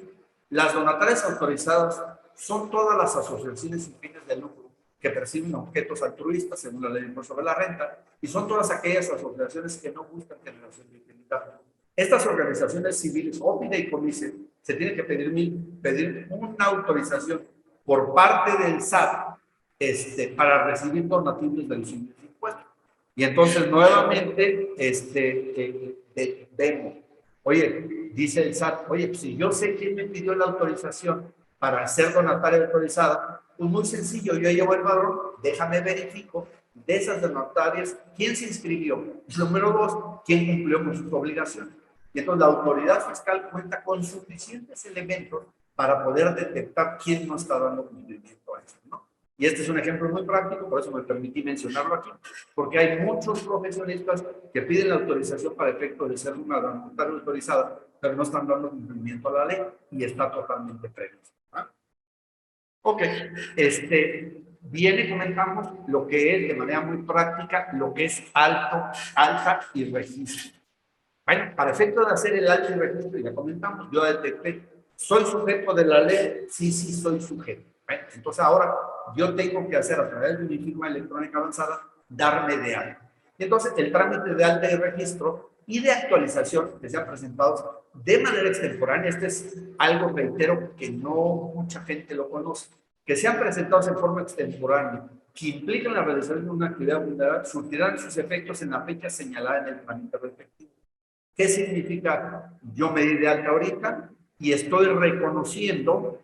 las donatarias autorizadas son todas las asociaciones sin fines de lucro que perciben objetos altruistas según la ley de impuesto sobre la renta y son todas aquellas asociaciones que no buscan generación de utilidad. Estas organizaciones civiles o fideicomisos se tienen que pedir una autorización por parte del SAT para recibir donativos de los impuestos. Y entonces nuevamente vemos, oye, dice el SAT, oye, pues si yo sé quién me pidió la autorización para ser donataria autorizada, pues muy sencillo, yo llevo el padrón, déjame verifico de esas donatarias quién se inscribió. Número 2, quién cumplió con sus obligaciones. Y entonces la autoridad fiscal cuenta con suficientes elementos para poder detectar quién no está dando cumplimiento a eso, ¿no? Y este es un ejemplo muy práctico, por eso me permití mencionarlo aquí, porque hay muchos profesionistas que piden la autorización para efecto de ser una donataria autorizada, pero no están dando cumplimiento a la ley y está totalmente previsto. ¿Ah? Ok, viene, comentamos lo que es de manera muy práctica, lo que es alta y registro. Bueno, para efecto de hacer el alta y registro, ya comentamos, yo detecté, ¿soy sujeto de la ley? Sí, sí, soy sujeto. Bueno, entonces ahora yo tengo que hacer a través de mi firma electrónica avanzada, darme de alta. Y entonces el trámite de alta y registro y de actualización que se han presentado de manera extemporánea, este es algo, reitero, que no mucha gente lo conoce, que se han presentado en forma extemporánea, que implican la realización de una actividad vulnerable, surtirán sus efectos en la fecha señalada en el trámite respectivo. ¿Qué significa? Yo me di de alta ahorita y estoy reconociendo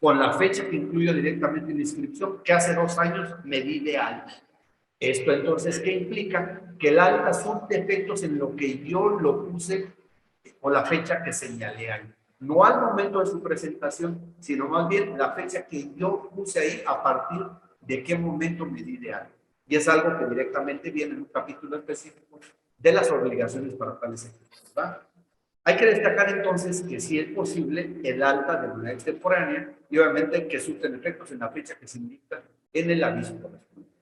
con la fecha que incluyo directamente en la inscripción que hace 2 años me di de alta. Esto entonces, ¿qué implica? Que el alta son defectos en lo que yo lo puse o la fecha que señalé ahí. No al momento de su presentación, sino más bien la fecha que yo puse ahí a partir de qué momento me di de alta. Y es algo que directamente viene en un capítulo específico de las obligaciones para tales efectos, ¿verdad? Hay que destacar entonces que sí es posible el alta de manera extemporánea y obviamente que surten efectos en la fecha que se indica en el aviso correspondiente.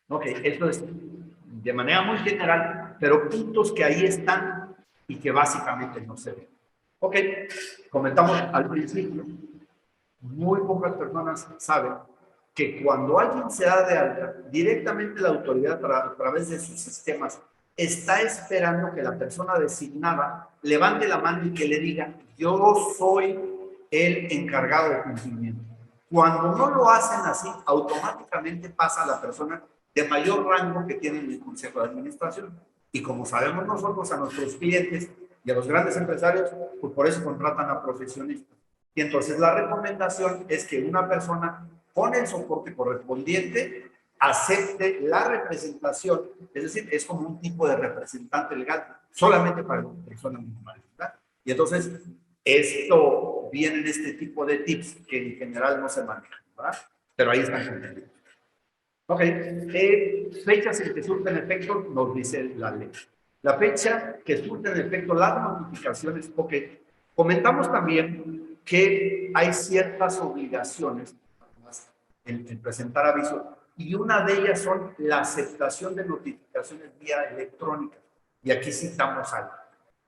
Ok, esto es de manera muy general, pero puntos que ahí están y que básicamente no se ven. Ok, comentamos al principio, muy pocas personas saben que cuando alguien se da de alta, directamente la autoridad a través de sus sistemas está esperando que la persona designada levante la mano y que le diga, yo soy el encargado de cumplimiento. Cuando no lo hacen así, automáticamente pasa a la persona de mayor rango que tiene en el Consejo de Administración. Y como sabemos nosotros, a nuestros clientes y a los grandes empresarios, pues por eso contratan a profesionistas. Y entonces la recomendación es que una persona con el soporte correspondiente acepte la representación, es decir, es como un tipo de representante legal, solamente para personas normales, ¿verdad? Y entonces, esto viene en este tipo de tips que en general no se manejan, ¿verdad? Pero ahí están contenidos. Ok, fechas en que surten efecto, nos dice la ley. La fecha que surten efecto las notificaciones, ok. Comentamos también que hay ciertas obligaciones en presentar avisos y una de ellas son la aceptación de notificaciones vía electrónica. Y aquí citamos algo.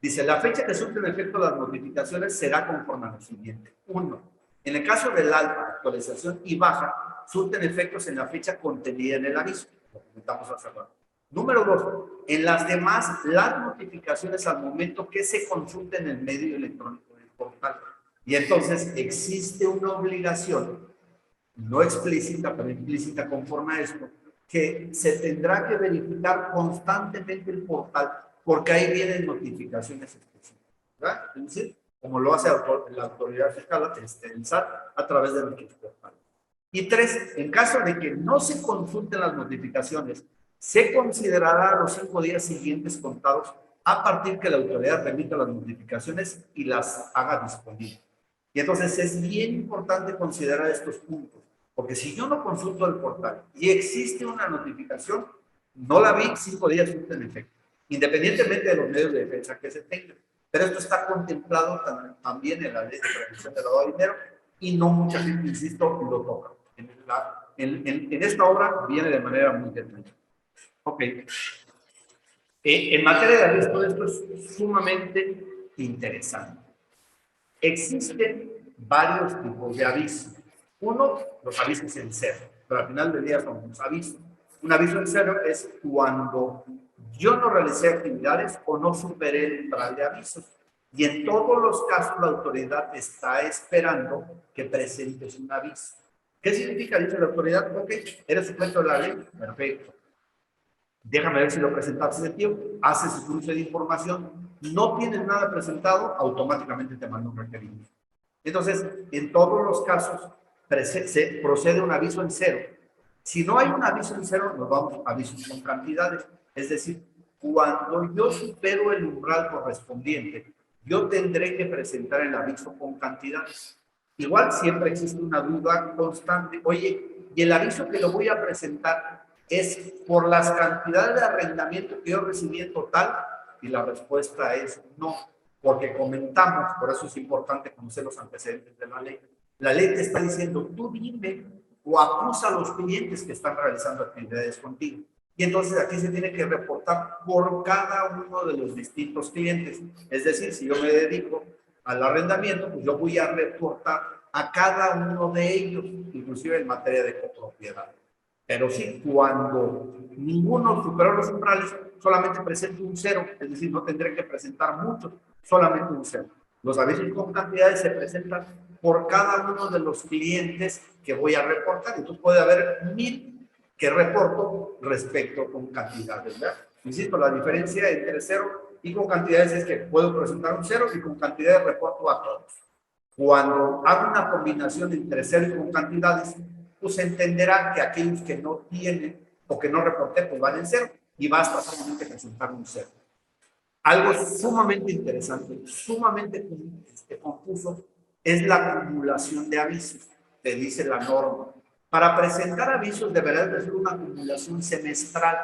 Dice, la fecha que surten efecto las notificaciones será conforme a lo siguiente. 1. En el caso del alta, actualización y baja, surten efectos en la fecha contenida en el aviso. Lo comentamos hace rato. Número 2. En las demás, las notificaciones al momento que se consulten en el medio electrónico del portal. Y entonces existe una obligación, no explícita, pero implícita conforme a esto, que se tendrá que verificar constantemente el portal, porque ahí vienen notificaciones específicas, ¿verdad? Es decir, como lo hace la autoridad fiscal, el SAT, a través de nuestros portales. Y 3, en caso de que no se consulten las notificaciones, se considerará los 5 días siguientes contados a partir que la autoridad remita las notificaciones y las haga disponibles. Y entonces es bien importante considerar estos puntos, porque si yo no consulto el portal y existe una notificación, no la vi, 5 días surten efecto, independientemente de los medios de defensa que se tengan. Pero esto está contemplado también en la ley de prevención del lavado de dinero y no mucha gente, insisto, lo toca. En esta obra viene de manera muy detallada. Ok. En materia de aviso, esto es sumamente interesante. Existen varios tipos de avisos. Uno, los avisos en cero, pero al final del día son los avisos. Un aviso en cero es cuando yo no realicé actividades o no superé el umbral de avisos. Y en todos los casos la autoridad está esperando que presentes un aviso. ¿Qué significa? Dice la autoridad, ok, eres sujeto de la ley, perfecto. Déjame ver si lo presentaste de tiempo, haces su cruce de información, no tienes nada presentado, automáticamente te manda un requerimiento. Entonces, en todos los casos, se procede un aviso en cero. Si no hay un aviso en cero, nos vamos a avisos con cantidades. Es decir, cuando yo supero el umbral correspondiente, yo tendré que presentar el aviso con cantidades. Igual siempre existe una duda constante. Oye, ¿y el aviso que lo voy a presentar es por las cantidades de arrendamiento que yo recibí en total? Y la respuesta es no, porque comentamos, por eso es importante conocer los antecedentes de la ley. La ley te está diciendo, tú dime o acusa a los clientes que están realizando actividades contigo. Y entonces aquí se tiene que reportar por cada uno de los distintos clientes. Es decir, si yo me dedico al arrendamiento, pues yo voy a reportar a cada uno de ellos, inclusive en materia de copropiedad. Pero sí, cuando ninguno superó los umbrales, solamente presento un cero, es decir, no tendré que presentar muchos, solamente un cero. Los avisos con cantidades se presentan por cada uno de los clientes que voy a reportar. Entonces puede haber 1000 que reporto respecto con cantidades, ¿verdad? Insisto, la diferencia entre cero y con cantidades es que puedo presentar un cero y con cantidades reporto a todos. Cuando hago una combinación entre cero y con cantidades, pues entenderá que aquellos que no tienen o que no reporté, pues van en cero y basta solamente presentar un cero. Algo sumamente interesante, sumamente confuso, es la acumulación de avisos, te dice la norma. Para presentar avisos deberás de hacer una acumulación semestral,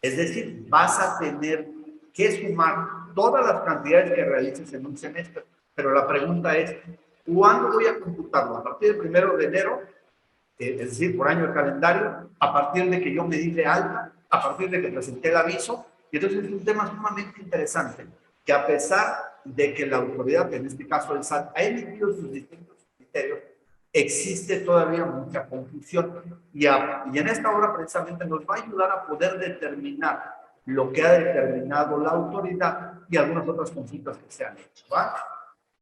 es decir, vas a tener que sumar todas las cantidades que realices en un semestre, pero la pregunta es, ¿cuándo voy a computarlo? ¿A partir del 1 de enero? Es decir, por año de calendario, a partir de que yo me di de alta, a partir de que presenté el aviso. Y entonces es un tema sumamente interesante, que a pesar de que la autoridad, en este caso el SAT, ha emitido sus distintos criterios, existe todavía mucha confusión. Y en esta obra precisamente nos va a ayudar a poder determinar lo que ha determinado la autoridad y algunas otras consultas que se han hecho, ¿va?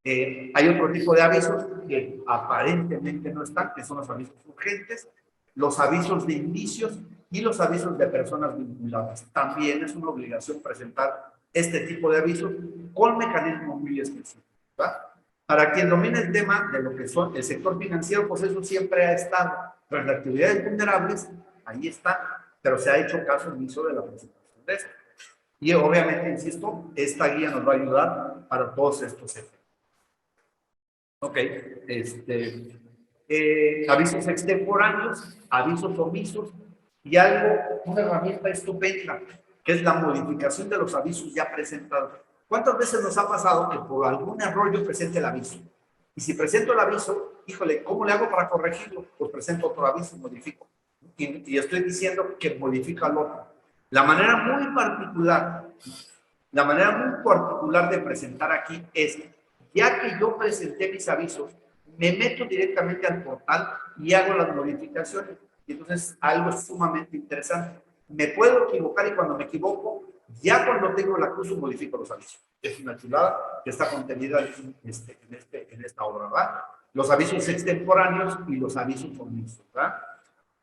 Hay otro tipo de avisos que aparentemente no están, que son los avisos urgentes, los avisos de indicios y los avisos de personas vinculadas. También es una obligación presentar este tipo de avisos con mecanismos muy específicos, ¿va? Para quien domine el tema de lo que son el sector financiero, pues eso siempre ha estado. Pero las actividades vulnerables, ahí está, pero se ha hecho caso omiso de la presentación de esto. Y obviamente, insisto, esta guía nos va a ayudar para todos estos efectos. Ok, avisos extemporáneos, avisos omisos y algo, una herramienta estupenda, que es la modificación de los avisos ya presentados. ¿Cuántas veces nos ha pasado que por algún error yo presente el aviso? Y si presento el aviso, híjole, ¿cómo le hago para corregirlo? Pues presento otro aviso y modifico. Y estoy diciendo que modifica al otro. La manera muy particular de presentar aquí es, ya que yo presenté mis avisos, me meto directamente al portal y hago las modificaciones. Y entonces, algo sumamente interesante. Me puedo equivocar y cuando me equivoco, ya cuando tengo el acuso, modifico los avisos. Es una chulada que está contenida en esta obra, ¿verdad? Los avisos extemporáneos y los avisos omisos, ¿verdad?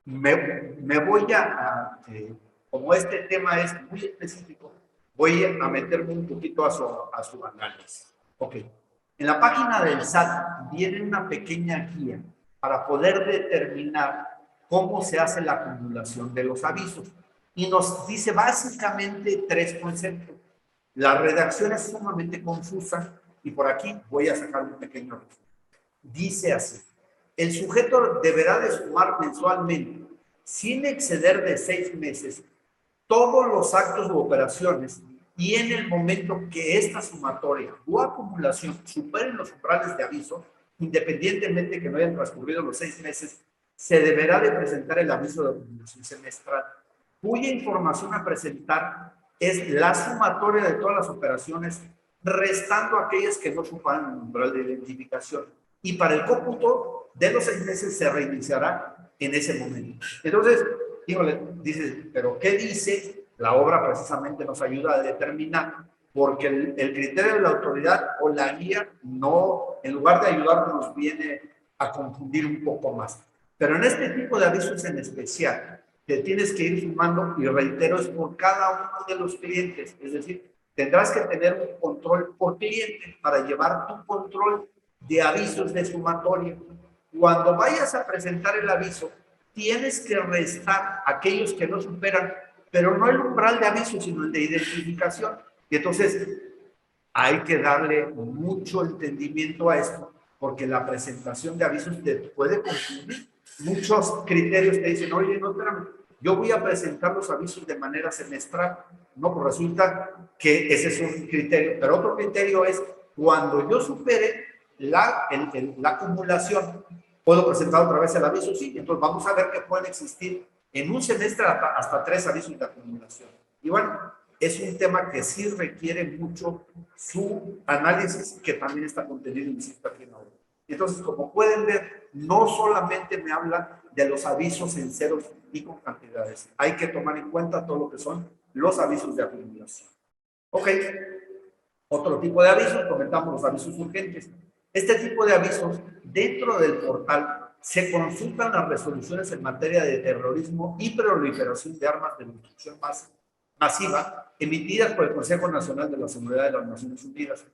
Me voy como este tema es muy específico, voy a meterme un poquito a su análisis. Ok. En la página del SAT viene una pequeña guía para poder determinar cómo se hace la acumulación de los avisos. Y nos dice básicamente 3 conceptos. La redacción es sumamente confusa y por aquí voy a sacar un pequeño resumen. Dice así: el sujeto deberá de sumar mensualmente, sin exceder de 6 meses, todos los actos u operaciones y en el momento que esta sumatoria o acumulación superen los umbrales de aviso, independientemente de que no hayan transcurrido los 6 meses, se deberá de presentar el aviso de acumulación semestral, cuya información a presentar es la sumatoria de todas las operaciones, restando aquellas que no superan el umbral de identificación. Y para el cómputo de los 6 meses se reiniciará en ese momento. Entonces, híjole, dices, ¿pero qué dice? La obra precisamente nos ayuda a determinar, porque el criterio de la autoridad o la guía no, en lugar de ayudarnos, nos viene a confundir un poco más. Pero en este tipo de avisos en especial, que tienes que ir sumando, y reitero, es por cada uno de los clientes. Es decir, Tendrás que tener un control por cliente para llevar tu control de avisos de sumatoria. Cuando vayas a presentar el aviso, tienes que restar aquellos que no superan, pero no el umbral de aviso, sino el de identificación. Y entonces hay que darle mucho entendimiento a esto, porque la presentación de avisos te puede confundir. Muchos criterios te dicen, oye, no, espérame, yo voy a presentar los avisos de manera semestral. No, pues resulta que ese es un criterio. Pero otro criterio es, cuando yo supere la acumulación, ¿puedo presentar otra vez el aviso? Sí. Entonces vamos a ver que pueden existir en un semestre hasta 3 avisos de acumulación. Y bueno, es un tema que sí requiere mucho su análisis, que también está contenido en esta página web. Entonces, como pueden ver, no solamente me habla de los avisos en ceros y con cantidades. Hay que tomar en cuenta todo lo que son los avisos de acumulación. Ok. Otro tipo de avisos, comentamos los avisos urgentes. Este tipo de avisos, dentro del portal, se consultan las resoluciones en materia de terrorismo y proliferación de armas de destrucción masiva emitidas por el Consejo Nacional de la Seguridad de las Naciones Unidas.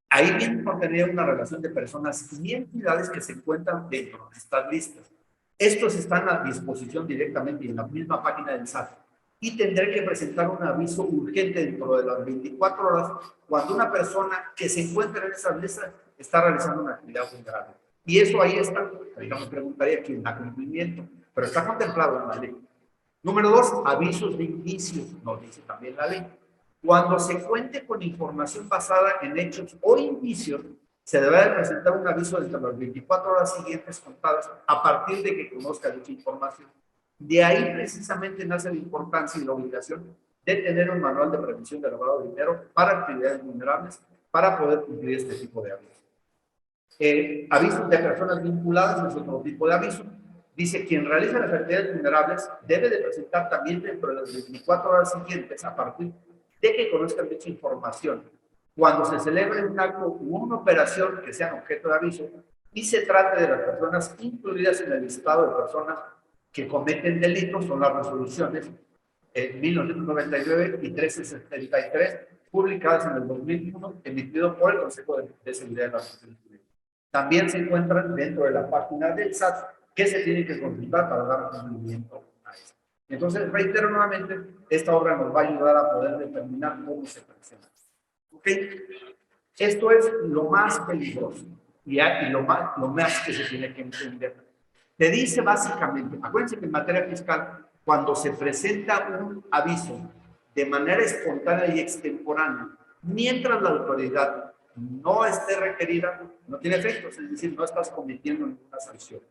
Ahí viene contenida una relación de personas y entidades que se encuentran dentro de estas listas. Estos están a disposición directamente en la misma página del SAT y tendré que presentar un aviso urgente dentro de las 24 horas cuando una persona que se encuentra en esas listas está realizando una actividad vulnerable. Y eso ahí está. Yo me preguntaría quién da cumplimiento, pero está contemplado en la ley. Número 2, avisos de indicios, nos dice también la ley. Cuando se cuente con información basada en hechos o indicios, se deberá presentar un aviso dentro de las 24 horas siguientes contadas a partir de que conozca dicha información. De ahí precisamente nace la importancia y la obligación de tener un manual de prevención de lavado de dinero para actividades vulnerables para poder cumplir este tipo de avisos. Avisos de personas vinculadas es otro tipo de aviso. Dice, quien realiza las actividades vulnerables debe de presentar también dentro de las 24 horas siguientes a partir de que conozcan dicha información. Cuando se celebre un acto u una operación que sean objeto de aviso y se trate de las personas incluidas en el listado de personas que cometen delitos, son las resoluciones 1999 y 1373, publicadas en el 2001, emitido por el Consejo de Seguridad de las Naciones Unidas. También se encuentran dentro de la página del SAT que se tiene que consultar para dar cumplimiento a eso. Entonces, reitero nuevamente, esta obra nos va a ayudar a poder determinar cómo se presenta. ¿Ok? Esto es lo más peligroso y lo más que se tiene que entender. Te dice básicamente, acuérdense que en materia fiscal, cuando se presenta un aviso de manera espontánea y extemporánea, mientras la autoridad no esté requerida, no tiene efectos, es decir, no estás cometiendo ninguna sanción.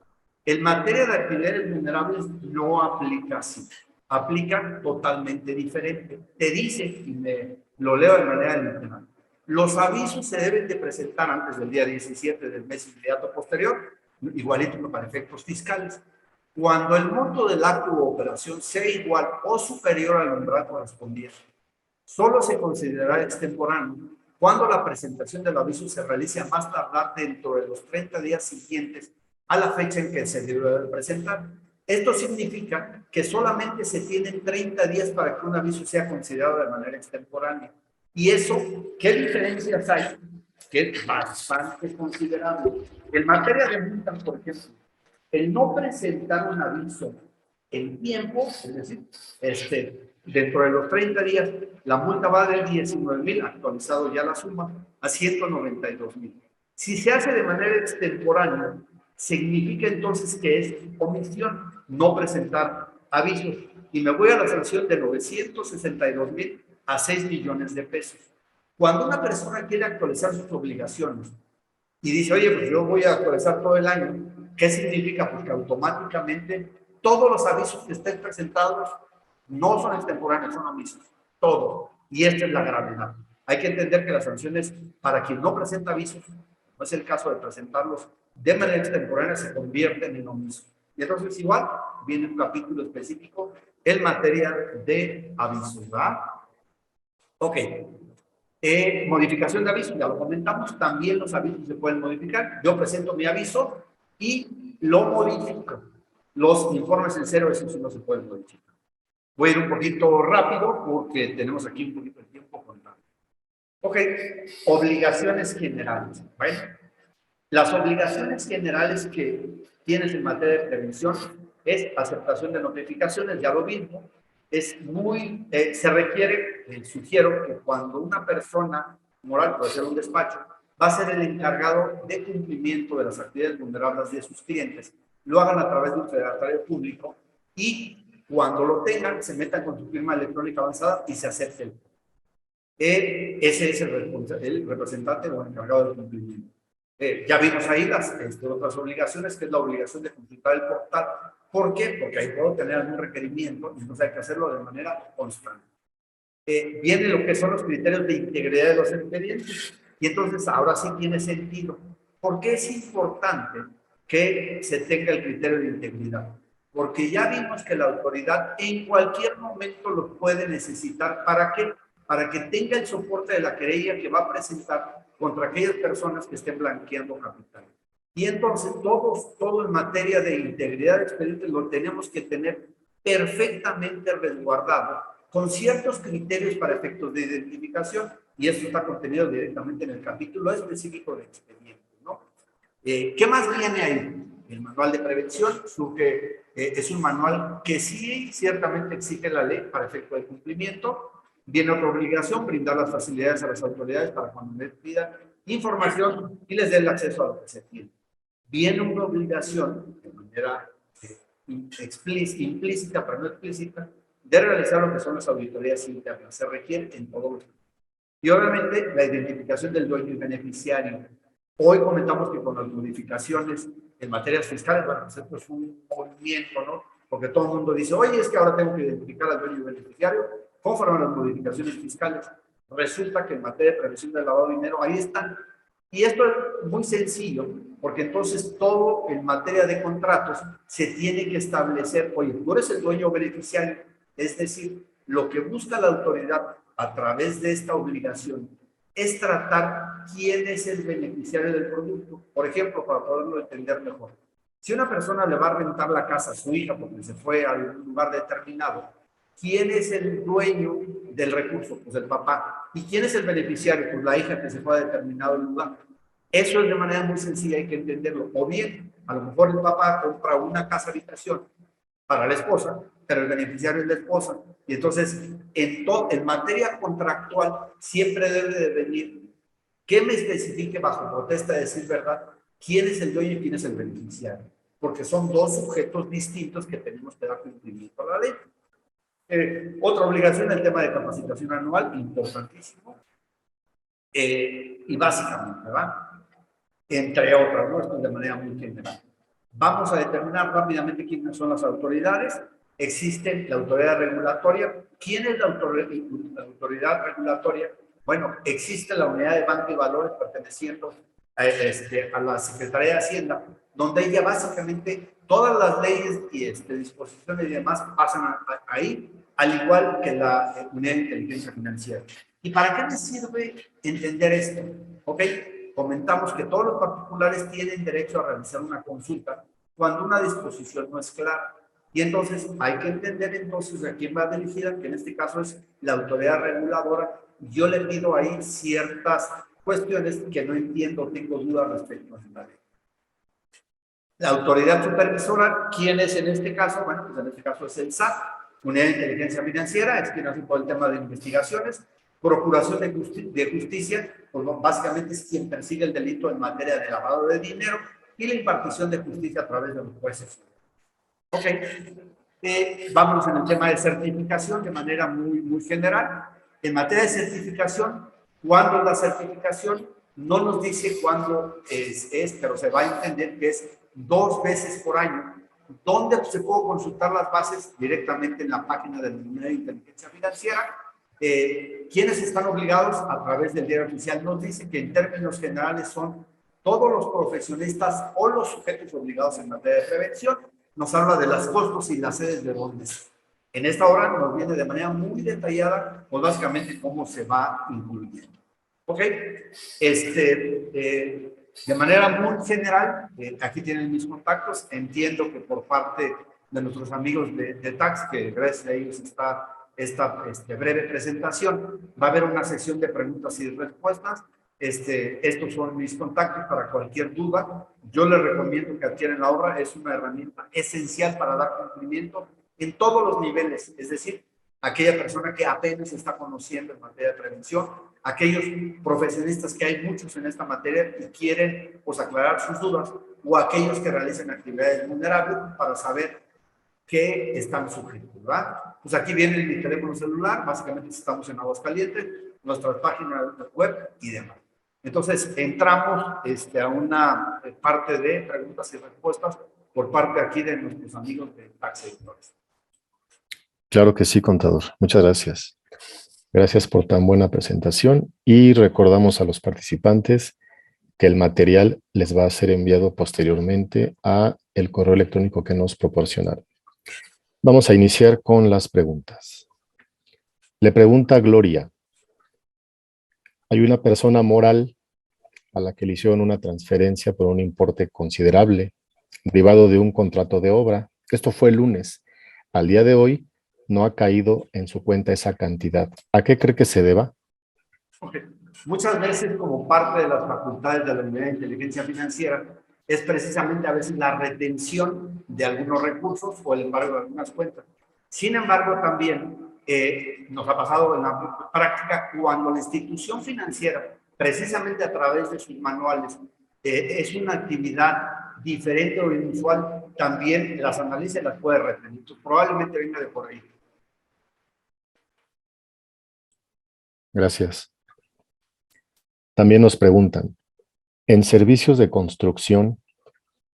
En materia de actividades vulnerables no aplica así, aplica totalmente diferente. Te dice, y lo leo de manera literal, los avisos se deben de presentar antes del día 17 del mes inmediato posterior, igualito que para efectos fiscales. Cuando el monto del acto u operación sea igual o superior al umbral correspondiente, solo se considerará extemporáneo cuando la presentación del aviso se realice a más tardar dentro de los 30 días siguientes a la fecha en que se debe presentar. Esto significa que solamente se tienen 30 días para que un aviso sea considerado de manera extemporánea. Y eso, ¿qué diferencias hay? Que es bastante considerable. En materia de multas, por ejemplo, el no presentar un aviso en tiempo, es decir, dentro de los 30 días, la multa va de 19,000, actualizado ya la suma, a 192,000. Si se hace de manera extemporánea, significa entonces que es omisión, no presentar avisos. Y me voy a la sanción de 962,000 a 6 millones de pesos. Cuando una persona quiere actualizar sus obligaciones y dice, oye, pues yo voy a actualizar todo el año, ¿qué significa? Pues que automáticamente todos los avisos que estén presentados no son extemporáneos, son omisos, todo. Y esta es la gravedad. Hay que entender que las sanciones para quien no presenta avisos, no es el caso de presentarlos de manera extemporánea, se convierten en omisos. Y entonces igual viene un capítulo específico en materia de avisos, ¿verdad? Ok. Modificación de aviso, ya lo comentamos, también los avisos se pueden modificar. Yo presento mi aviso y lo modifico. Los informes en cero, eso sí no se pueden modificar. Voy a ir un poquito rápido porque tenemos aquí un poquito de tiempo contando. Ok, obligaciones generales. Bueno, las obligaciones generales que tienes en materia de prevención es aceptación de notificaciones, ya lo mismo. Es muy, se requiere, sugiero que cuando una persona moral, puede ser un despacho, va a ser el encargado de cumplimiento de las actividades vulnerables de sus clientes, lo hagan a través de un federatario público y cuando lo tengan, se metan con su firma electrónica avanzada y se acepte el. Ese es el representante o encargado del cumplimiento. Ya vimos ahí las otras obligaciones, que es la obligación de consultar el portal. ¿Por qué? Porque ahí puedo tener algún requerimiento y entonces hay que hacerlo de manera constante. Viene lo que son los criterios de integridad de los expedientes y entonces ahora sí tiene sentido. ¿Por qué es importante que se tenga el criterio de integridad? Porque ya vimos que la autoridad en cualquier momento lo puede necesitar. ¿Para qué? Para que tenga el soporte de la querella que va a presentar contra aquellas personas que estén blanqueando capital. Y entonces todo en materia de integridad de expedientes lo tenemos que tener perfectamente resguardado con ciertos criterios para efectos de identificación, y esto está contenido directamente en el capítulo específico de expedientes, ¿no? ¿Qué más viene ahí? El manual de prevención, es un manual que sí ciertamente exige la ley para efecto de cumplimiento. Viene otra obligación, brindar las facilidades a las autoridades para cuando les pidan información y les dé el acceso a lo que se tiene. Viene una obligación, de manera implícita, pero no explícita, de realizar lo que son las auditorías internas. Se requiere en todos los casos. Y obviamente la identificación del dueño y beneficiario. Hoy comentamos que con las modificaciones en materias fiscales, bueno, pues esto es un movimiento, ¿no? Porque todo el mundo dice, oye, es que ahora tengo que identificar al dueño y beneficiario conforme a las modificaciones fiscales. Resulta que en materia de prevención del lavado de dinero, ahí están. Y esto es muy sencillo, porque entonces todo en materia de contratos se tiene que establecer, oye, tú eres el dueño o beneficiario, es decir, lo que busca la autoridad a través de esta obligación es tratar quién es el beneficiario del producto. Por ejemplo, para poderlo entender mejor. Si una persona le va a rentar la casa a su hija porque se fue a un lugar determinado, ¿quién es el dueño del recurso? Pues el papá. ¿Y quién es el beneficiario? Pues la hija que se fue a determinado lugar. Eso es de manera muy sencilla, hay que entenderlo. O bien, a lo mejor el papá compra una casa habitación para la esposa, pero el beneficiario es la esposa. Y entonces, en materia contractual, siempre debe de venir que me especifique bajo protesta de decir verdad quién es el dueño y quién es el beneficiario. Porque son dos sujetos distintos que tenemos que dar cumplimiento a la ley. Otra obligación, el tema de capacitación anual, importantísimo. Y básicamente, ¿verdad? Entre otras, ¿no? Esto de manera muy general. Vamos a determinar rápidamente quiénes son las autoridades. Existe la autoridad regulatoria. ¿Quién es la autoridad regulatoria? Bueno, existe la unidad de banca y valores perteneciendo a la Secretaría de Hacienda, donde ella básicamente todas las leyes y disposiciones y demás pasan ahí, al igual que la unidad de inteligencia financiera. ¿Y para qué me sirve entender esto? ¿Ok? Comentamos que todos los particulares tienen derecho a realizar una consulta cuando una disposición no es clara. Y entonces hay que entender entonces a quién va dirigida, que en este caso es la autoridad reguladora. Yo le pido ahí ciertas cuestiones que no entiendo, tengo dudas respecto a la ley. La autoridad supervisora, ¿quién es en este caso? Bueno, pues en este caso es el SAT, Unidad de Inteligencia Financiera, es quien hace por el tema de investigaciones. Procuración de Justicia, pues básicamente es quien persigue el delito en materia de lavado de dinero y la impartición de justicia a través de los jueces. Ok, vámonos en el tema de certificación de manera muy general. En materia de certificación, ¿cuándo es la certificación? No nos dice cuándo pero se va a entender que es 2 veces por año. ¿Dónde se puede consultar las bases? Directamente en la página de la Unidad de Inteligencia Financiera. ¿Quiénes están obligados? A través del diario oficial nos dice que en términos generales son todos los profesionistas o los sujetos obligados en materia de prevención. Nos habla de las costos y las sedes de dónde. En esta hora nos viene de manera muy detallada, pues básicamente cómo se va incluyendo. ¿Ok? De manera muy general, aquí tienen mis contactos. Entiendo que por parte de nuestros amigos de Tax, que gracias a ellos está esta breve presentación. Va a haber una sección de preguntas y respuestas. Estos son mis contactos para cualquier duda. Yo les recomiendo que adquieran la obra. Es una herramienta esencial para dar cumplimiento en todos los niveles, es decir, aquella persona que apenas está conociendo en materia de prevención, aquellos profesionistas que hay muchos en esta materia y quieren pues aclarar sus dudas, o aquellos que realicen actividades vulnerables para saber qué están sujetos, ¿verdad? Pues aquí viene mi teléfono celular, básicamente estamos en Aguascalientes, nuestras páginas web y demás. Entonces, entramos a una parte de preguntas y respuestas por parte aquí de nuestros amigos de Tax Editores. Claro que sí, contador. Muchas gracias. Gracias por tan buena presentación y recordamos a los participantes que el material les va a ser enviado posteriormente a el correo electrónico que nos proporcionaron. Vamos a iniciar con las preguntas. Le pregunta Gloria. Hay una persona moral a la que le hicieron una transferencia por un importe considerable, derivado de un contrato de obra. Esto fue el lunes. Al día de hoy no ha caído en su cuenta esa cantidad. ¿A qué cree que se deba? Okay. Muchas veces, como parte de las facultades de la Unidad de Inteligencia Financiera, es precisamente a veces la retención de algunos recursos o el embargo de algunas cuentas. Sin embargo, también nos ha pasado en la práctica cuando la institución financiera, precisamente a través de sus manuales, es una actividad diferente o inusual, también las analiza y las puede retener. Entonces, probablemente venga de por ahí. Gracias. También nos preguntan, en servicios de construcción,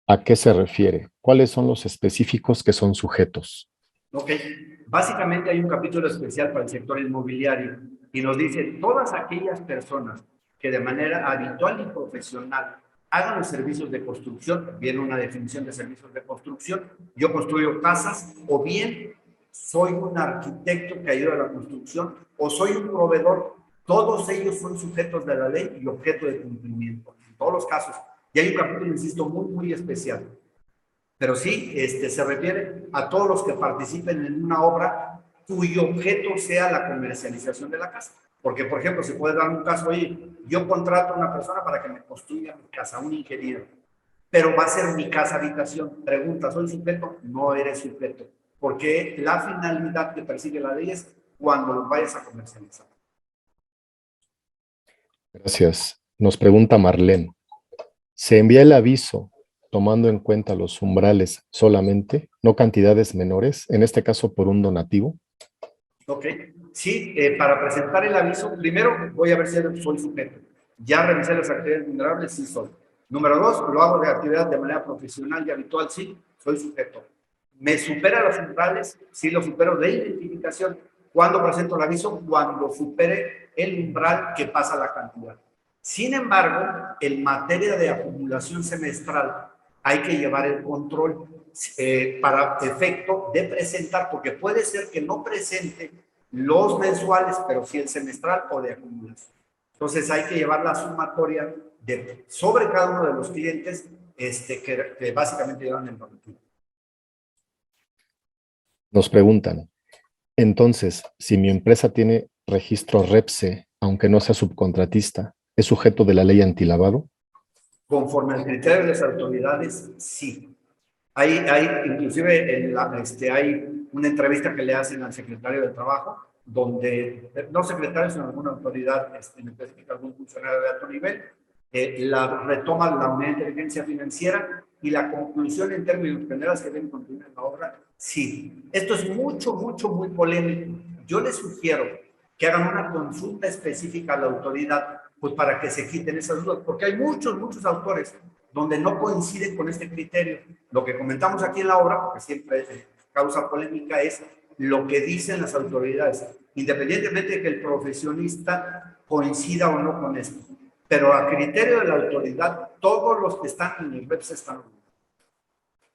¿a qué se refiere? ¿Cuáles son los específicos que son sujetos? Ok, básicamente hay un capítulo especial para el sector inmobiliario y nos dice, todas aquellas personas que de manera habitual y profesional hagan los servicios de construcción, viene una definición de servicios de construcción, yo construyo casas, o bien soy un arquitecto que ayuda a la construcción, o soy un proveedor, todos ellos son sujetos de la ley y objeto de cumplimiento, en todos los casos. Y hay un capítulo, insisto, muy especial. Pero sí, se refiere a todos los que participen en una obra cuyo objeto sea la comercialización de la casa. Porque, por ejemplo, se puede dar un caso, oye, yo contrato a una persona para que me construya mi casa, un ingeniero, pero va a ser mi casa habitación. Pregunta, ¿soy sujeto? No eres sujeto, porque la finalidad que persigue la ley es cuando los vayas a comercializar. Gracias. Nos pregunta Marlene, ¿se envía el aviso tomando en cuenta los umbrales solamente, no cantidades menores, en este caso por un donativo? Ok, sí, para presentar el aviso, primero voy a ver si soy sujeto. Ya revisé las actividades vulnerables, sí soy. Número dos, lo hago de actividad de manera profesional y habitual, sí, soy sujeto. ¿Me supera los umbrales? Sí, lo supero de identificación. ¿Cuándo presento el aviso? Cuando supere el umbral que pasa la cantidad. Sin embargo, en materia de acumulación semestral, hay que llevar el control para efecto de presentar, porque puede ser que no presente los mensuales, pero sí el semestral o de acumulación. Entonces hay que llevar la sumatoria sobre cada uno de los clientes que básicamente llevan el normativo. Nos preguntan, entonces, si mi empresa tiene registro REPSE, aunque no sea subcontratista, ¿es sujeto de la ley antilavado? Conforme al criterio de las autoridades, sí. Hay inclusive, hay una entrevista que le hacen al secretario de Trabajo, donde, no secretario, sino alguna autoridad, en específico algún funcionario de alto nivel, la retoma la Unidad de Inteligencia Financiera y la conclusión en términos generales que deben continuar en la obra, sí. Esto es muy polémico. Yo les sugiero que hagan una consulta específica a la autoridad, pues para que se quiten esas dudas, porque hay muchos autores donde no coinciden con este criterio. Lo que comentamos aquí en la obra, porque siempre causa polémica, es lo que dicen las autoridades, independientemente de que el profesionista coincida o no con esto. Pero a criterio de la autoridad, todos los que están en el REPS están.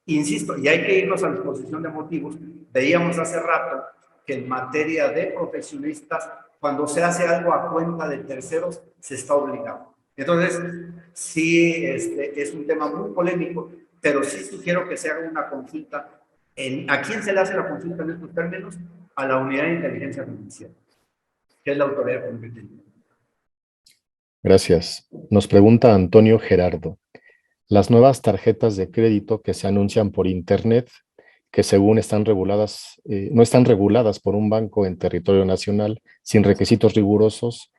Insisto, y hay que irnos a la exposición de motivos. Veíamos hace rato que en materia de profesionistas, cuando se hace algo a cuenta de terceros, se está obligado. Entonces, sí, es un tema muy polémico, pero sí sugiero que se haga una consulta. ¿A quién se le hace la consulta en estos términos? a la unidad de inteligencia financiera, que es la autoridad competente. Gracias. Nos pregunta Antonio Gerardo. Las nuevas tarjetas de crédito que se anuncian por Internet, que según están reguladas, no están reguladas por un banco en territorio nacional, sin requisitos rigurosos,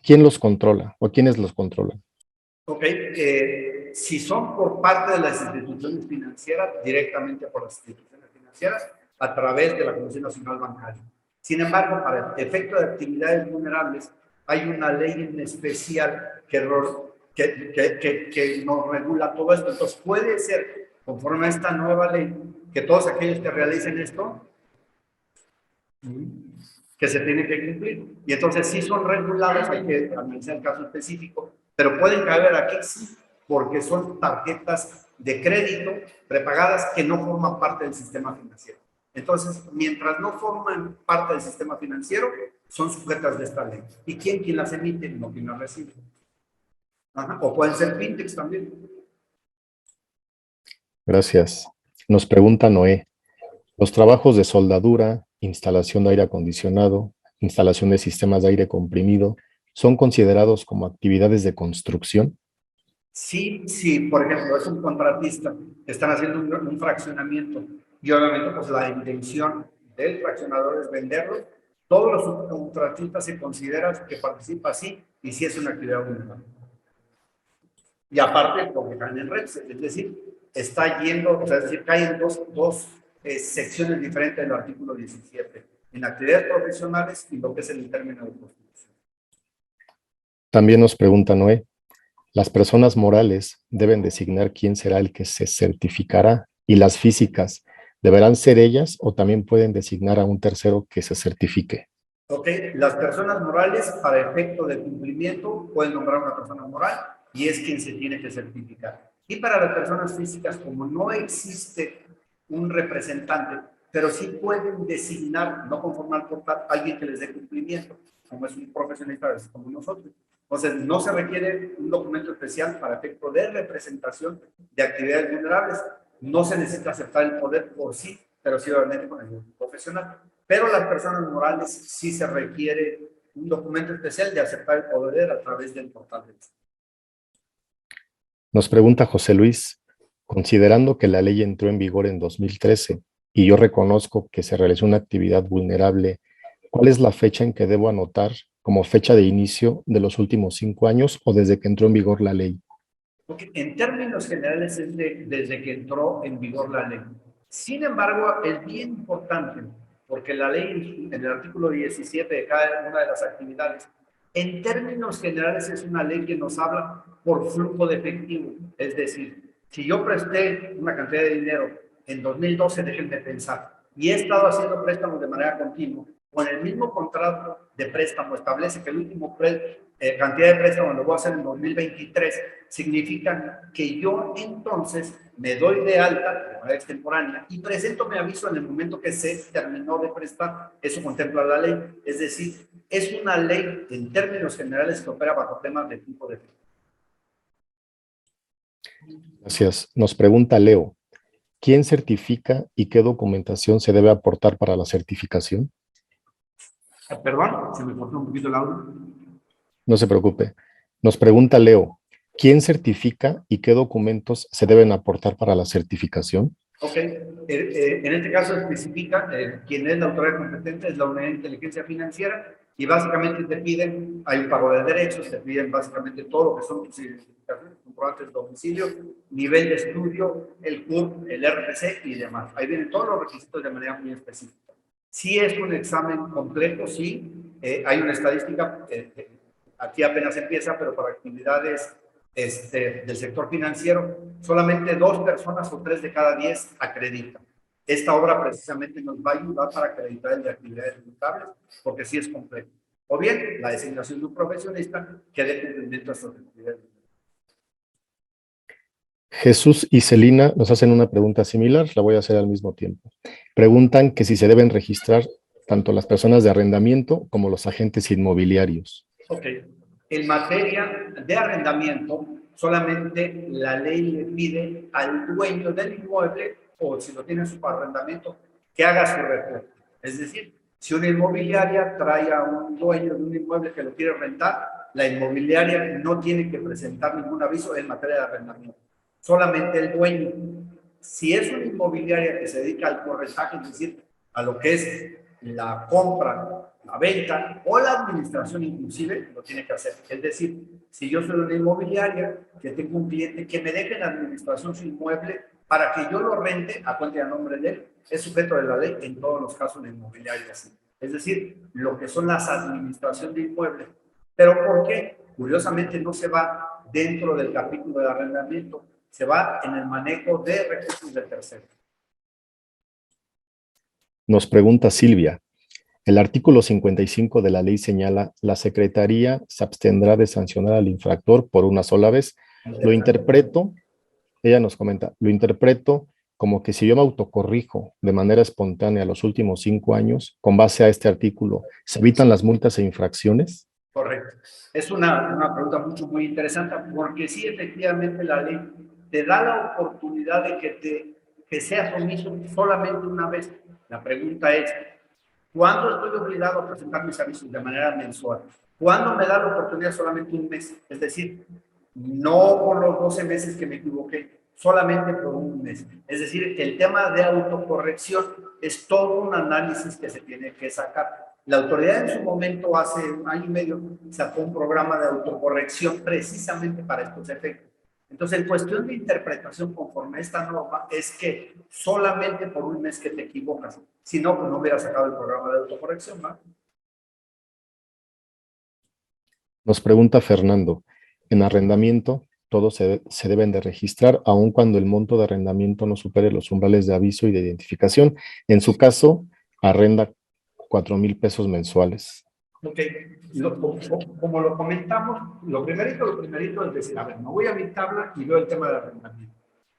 ¿quién los controla o quiénes los controlan? Ok, si son por parte de las instituciones financieras, directamente por las instituciones financieras, a través de la Comisión Nacional Bancaria. Sin embargo, para el efecto de actividades vulnerables, hay una ley en especial que nos regula todo esto. Entonces, puede ser, conforme a esta nueva ley, que todos aquellos que realicen esto, que se tienen que cumplir. Y entonces, sí son regulados, hay que analizar el caso específico, pero pueden caber aquí sí, porque son tarjetas de crédito prepagadas que no forman parte del sistema financiero. Entonces, mientras no forman parte del sistema financiero, son sujetas de esta ley. ¿Y quién las emite? No quien las recibe. Ajá. O pueden ser fintechs también. Gracias. Nos pregunta Noé. Los trabajos de soldadura, instalación de aire acondicionado, instalación de sistemas de aire comprimido, ¿son considerados como actividades de construcción? Sí, sí, por ejemplo, es un contratista, están haciendo un fraccionamiento y obviamente pues la intención del fraccionador es venderlo. Todos los subcontratistas se consideran que participa así y sí es una actividad vulnerable. Y aparte, porque caen en redes, es decir, está yendo, o sea, es decir, caen dos secciones diferentes del artículo 17, en actividades profesionales y lo que es el término de construcción. También nos pregunta Noé. Las personas morales deben designar quién será el que se certificará y las físicas, ¿deberán ser ellas o también pueden designar a un tercero que se certifique? Ok, las personas morales para efecto de cumplimiento pueden nombrar una persona moral y es quien se tiene que certificar. Y para las personas físicas, como no existe un representante, pero sí pueden designar, no conformar por tal, alguien que les dé cumplimiento, como es un profesionista como nosotros. Entonces, no se requiere un documento especial para efecto de representación de actividades vulnerables. No se necesita aceptar el poder por sí, pero sí obviamente con el profesional. Pero las personas morales sí se requiere un documento especial de aceptar el poder a través del portal del Estado. Nos pregunta José Luis, considerando que la ley entró en vigor en 2013 y yo reconozco que se realizó una actividad vulnerable, ¿cuál es la fecha en que debo anotar como fecha de inicio de los últimos 5 años o desde que entró en vigor la ley? Porque en términos generales es desde que entró en vigor la ley. Sin embargo, es bien importante, porque la ley en el artículo 17 de cada una de las actividades, en términos generales es una ley que nos habla por flujo de efectivo. Es decir, si yo presté una cantidad de dinero en 2012, déjenme pensar, y he estado haciendo préstamos de manera continua, con el mismo contrato de préstamo establece que el último cantidad de préstamo lo voy a hacer en 2023, significa que yo entonces me doy de alta de manera extemporánea y presento mi aviso en el momento que se terminó de prestar. Eso contempla la ley. Es decir, es una ley en términos generales que opera bajo temas de tipo de... Gracias. Nos pregunta Leo, ¿quién certifica y qué documentación se debe aportar para la certificación? Perdón, se me cortó un poquito el audio. No se preocupe. Nos pregunta Leo, ¿quién certifica y qué documentos se deben aportar para la certificación? Ok, en este caso especifica quién es la autoridad competente, es la unidad de inteligencia financiera y básicamente te piden, hay un pago de derechos, te piden básicamente todo lo que son tus identificaciones, comprobantes de domicilio, nivel de estudio, el CURP, el RPC y demás. Ahí vienen todos los requisitos de manera muy específica. Si es un examen completo, sí, hay una estadística, aquí apenas empieza, pero para actividades del sector financiero, solamente 2 personas o 3 de cada 10 acreditan. Esta obra precisamente nos va a ayudar para acreditar el de actividades multables, porque sí es complejo. O bien, la designación de un profesionista que dé cumplimiento a estas actividades. Jesús y Celina nos hacen una pregunta similar, la voy a hacer al mismo tiempo. Preguntan que si se deben registrar tanto las personas de arrendamiento como los agentes inmobiliarios. Ok. En materia de arrendamiento, solamente la ley le pide al dueño del inmueble, o si lo tiene en su arrendamiento, que haga su reporte. Es decir, Si una inmobiliaria trae a un dueño de un inmueble que lo quiere rentar, la inmobiliaria no tiene que presentar ningún aviso en materia de arrendamiento, solamente el dueño. Si es una inmobiliaria que se dedica al corretaje, es decir, a lo que es la compra, la venta o la administración inclusive, lo tiene que hacer. Es decir, si yo soy una inmobiliaria que tengo un cliente que me deje en administración su inmueble para que yo lo rente a cuenta y a nombre de él, es sujeto de la ley en todos los casos de inmobiliarias. Es decir, lo que son las administraciones de inmuebles. ¿Pero por qué? Curiosamente no se va dentro del capítulo de arrendamiento, se va en el manejo de recursos de terceros. Nos pregunta Silvia. El artículo 55 de la ley señala, la Secretaría se abstendrá de sancionar al infractor por una sola vez. Lo interpreto, ella nos comenta, lo interpreto como que si yo me autocorrijo de manera espontánea los últimos 5 años, con base a este artículo, ¿se evitan las multas e infracciones? Correcto. Es una pregunta muy interesante, porque sí, efectivamente, la ley te da la oportunidad de que seas omiso solamente una vez. La pregunta es, ¿cuándo estoy obligado a presentar mis avisos de manera mensual? ¿Cuándo me da la oportunidad solamente un mes? Es decir, no por los 12 meses que me equivoqué, solamente por un mes. Es decir, el tema de autocorrección es todo un análisis que se tiene que sacar. La autoridad en su momento, hace un año y medio, sacó un programa de autocorrección precisamente para estos efectos. Entonces, en cuestión de interpretación conforme a esta norma, es que solamente por un mes que te equivocas. Si no, pues no hubiera sacado el programa de autocorrección, ¿no? Nos pregunta Fernando. En arrendamiento, todos se deben de registrar, aun cuando el monto de arrendamiento no supere los umbrales de aviso y de identificación. En su caso, arrenda 4,000 pesos mensuales. Ok, como lo comentamos, lo primerito es decir, a ver, me voy a mi tabla y veo el tema de arrendamiento,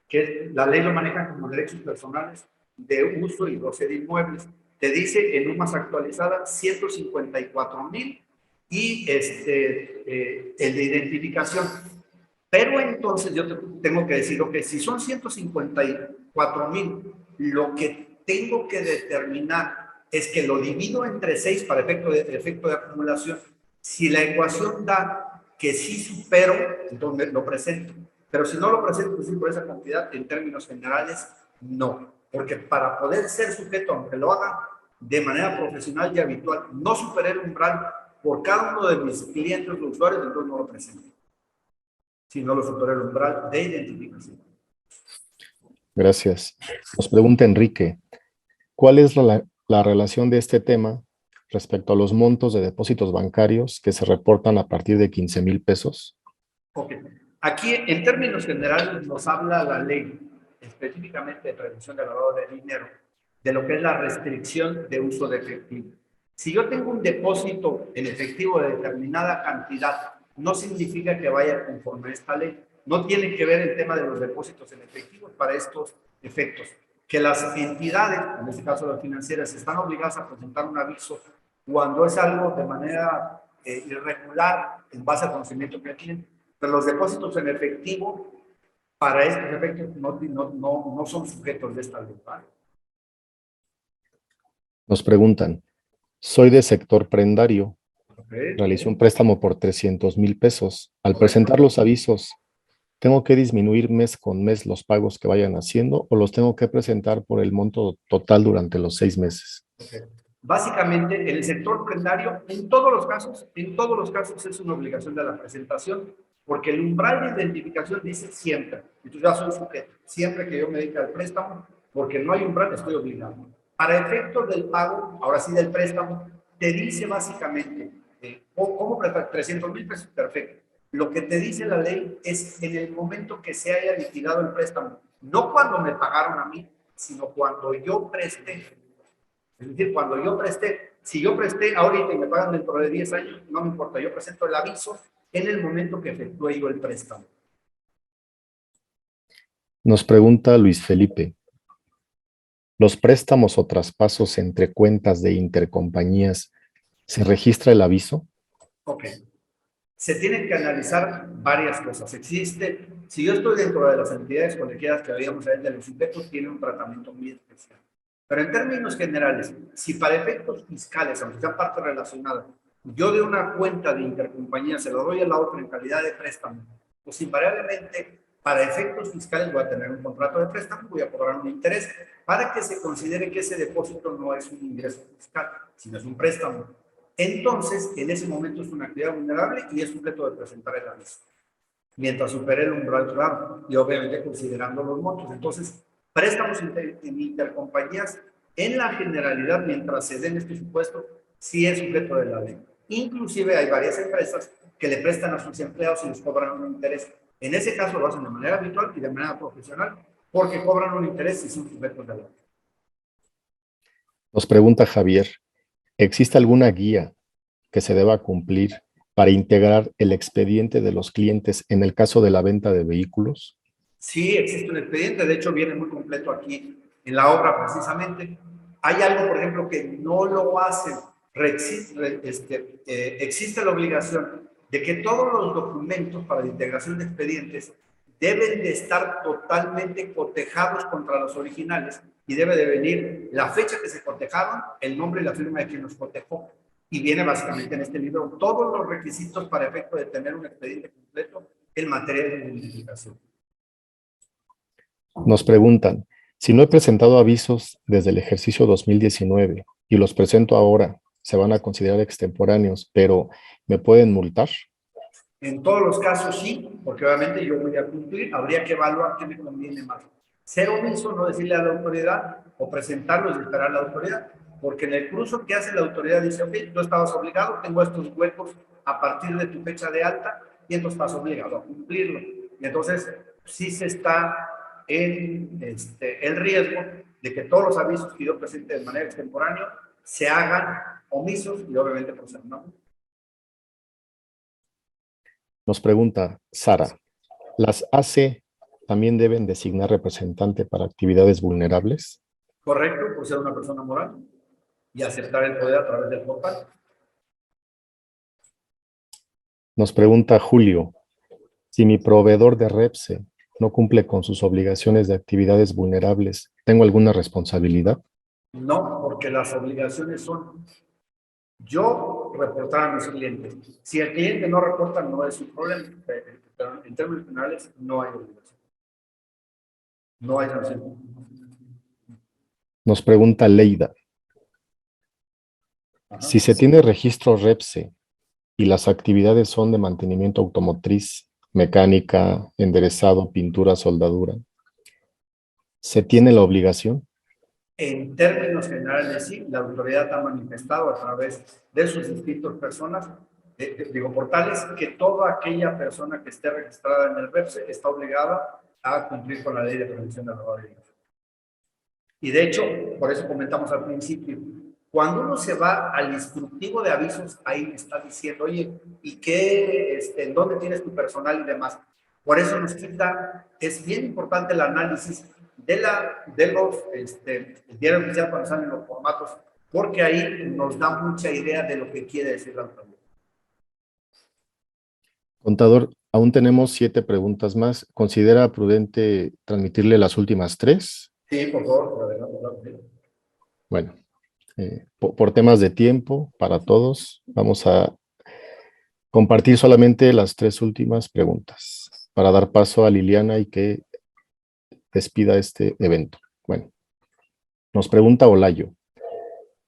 que la ley lo maneja como derechos personales de uso y goce de inmuebles. Te dice en UMAS actualizada 154,000 y el de identificación. Pero entonces yo tengo que decir, ok, si son 154,000, lo que tengo que determinar es que lo divido entre 6 para efecto de acumulación. Si la ecuación da que sí supero, entonces lo presento. Pero si no lo presento, pues sí, por esa cantidad, en términos generales, no. Porque para poder ser sujeto, aunque lo haga de manera profesional y habitual, no superé el umbral por cada uno de mis clientes o usuarios, entonces no lo presento. Si no lo supera el umbral de identificación. Gracias. Nos pregunta Enrique, ¿cuál es la relación de este tema respecto a los montos de depósitos bancarios que se reportan a partir de 15,000 pesos? Ok. Aquí, en términos generales, nos habla la ley, específicamente de prevención del lavado de dinero, de lo que es la restricción de uso de efectivo. Si yo tengo un depósito en efectivo de determinada cantidad, no significa que vaya conforme a esta ley. No tiene que ver el tema de los depósitos en efectivo para estos efectos. Que las entidades, en este caso las financieras, están obligadas a presentar un aviso cuando es algo de manera irregular en base al conocimiento que tienen. Pero los depósitos en efectivo para estos efectos no son sujetos de esta ley, ¿vale? Nos preguntan, soy de sector prendario, Okay. realicé un préstamo por 300,000 pesos. Al presentar los avisos, ¿tengo que disminuir mes con mes los pagos que vayan haciendo o los tengo que presentar por el monto total durante los 6 meses? Okay. Básicamente, en el sector prendario, en todos los casos es una obligación de la presentación, porque el umbral de identificación dice siempre, entonces ya soy sujeto, siempre que yo me dedique al préstamo, porque no hay umbral, estoy obligado. Para efectos del pago, ahora sí del préstamo, te dice básicamente, ¿cómo prestar? 300,000 pesos, perfecto. Lo que te dice la ley es en el momento que se haya liquidado el préstamo, no cuando me pagaron a mí, sino cuando yo presté. Es decir, cuando yo presté, si yo presté ahorita y me pagan dentro de 10 años, no me importa, yo presento el aviso en el momento que efectúe yo el préstamo. Nos pregunta Luis Felipe, ¿los préstamos o traspasos entre cuentas de intercompañías se registra el aviso? Ok. Se tienen que analizar varias cosas. Si yo estoy dentro de las entidades colegiadas que habíamos ahí de los sujetos, tiene un tratamiento muy especial. Pero en términos generales, si para efectos fiscales, aunque sea parte relacionada, yo de una cuenta de intercompañía se lo doy a la otra en calidad de préstamo, pues invariablemente para efectos fiscales voy a tener un contrato de préstamo, voy a cobrar un interés para que se considere que ese depósito no es un ingreso fiscal, sino es un préstamo. Entonces, en ese momento es una actividad vulnerable y es sujeto de presentar el aviso, mientras supere el umbral claro y obviamente considerando los montos. Entonces, préstamos en intercompañías, en la generalidad, mientras se den este supuesto, sí es sujeto de la ley. Inclusive hay varias empresas que le prestan a sus empleados y les cobran un interés. En ese caso lo hacen de manera habitual y de manera profesional, porque cobran un interés y son sujetos de la ley. Nos pregunta Javier, ¿existe alguna guía que se deba cumplir para integrar el expediente de los clientes en el caso de la venta de vehículos? Sí, existe un expediente, de hecho viene muy completo aquí en la obra precisamente. Hay algo, por ejemplo, que no lo hacen. Existe la obligación de que todos los documentos para la integración de expedientes deben de estar totalmente cotejados contra los originales y debe de venir la fecha que se cotejaron, el nombre y la firma de quien los cotejó. Y viene básicamente en este libro todos los requisitos para efecto de tener un expediente completo en materia de identificación. Nos preguntan, si no he presentado avisos desde el ejercicio 2019 y los presento ahora, se van a considerar extemporáneos, pero ¿me pueden multar? En todos los casos sí, porque obviamente yo voy a cumplir, habría que evaluar qué me conviene más. Ser omiso, no decirle a la autoridad, o presentarlo y esperar a la autoridad, porque en el cruzo que hace la autoridad dice, ok, tú estabas obligado, tengo estos huecos a partir de tu fecha de alta, y entonces estás obligado a cumplirlo. Y entonces sí se está en el riesgo de que todos los avisos que yo presente de manera extemporánea se hagan omisos y obviamente procedan, ¿no? Nos pregunta Sara, ¿las AC también deben designar representante para actividades vulnerables? Correcto, por ser una persona moral y aceptar el poder a través del portal. Nos pregunta Julio, si mi proveedor de Repse no cumple con sus obligaciones de actividades vulnerables, ¿tengo alguna responsabilidad? No, porque las obligaciones son yo reportar a mis clientes. Si el cliente no reporta, no es un problema, pero en términos generales no hay obligación. No hay sanción. Nos pregunta Leida, Ajá. si se tiene registro Repse y las actividades son de mantenimiento automotriz, mecánica, enderezado, pintura, soldadura, ¿se tiene la obligación? En términos generales, sí, la autoridad ha manifestado a través de sus distintas personas, portales, que toda aquella persona que esté registrada en el REPSE está obligada a cumplir con la ley de prevención de lavado de dinero. Y de hecho, por eso comentamos al principio, cuando uno se va al instructivo de avisos, ahí me está diciendo, oye, ¿y qué, en dónde tienes tu personal y demás? Por eso nos quita, es bien importante el análisis de los, el diario oficial cuando salen los formatos, porque ahí nos da mucha idea de lo que quiere decir la autoridad. Contador, aún tenemos 7 preguntas más. ¿Considera prudente transmitirle las últimas 3? Sí, por favor, adelante. Bueno, por temas de tiempo para todos, vamos a compartir solamente las 3 últimas preguntas para dar paso a Liliana y que despida este evento. Bueno, nos pregunta Olayo,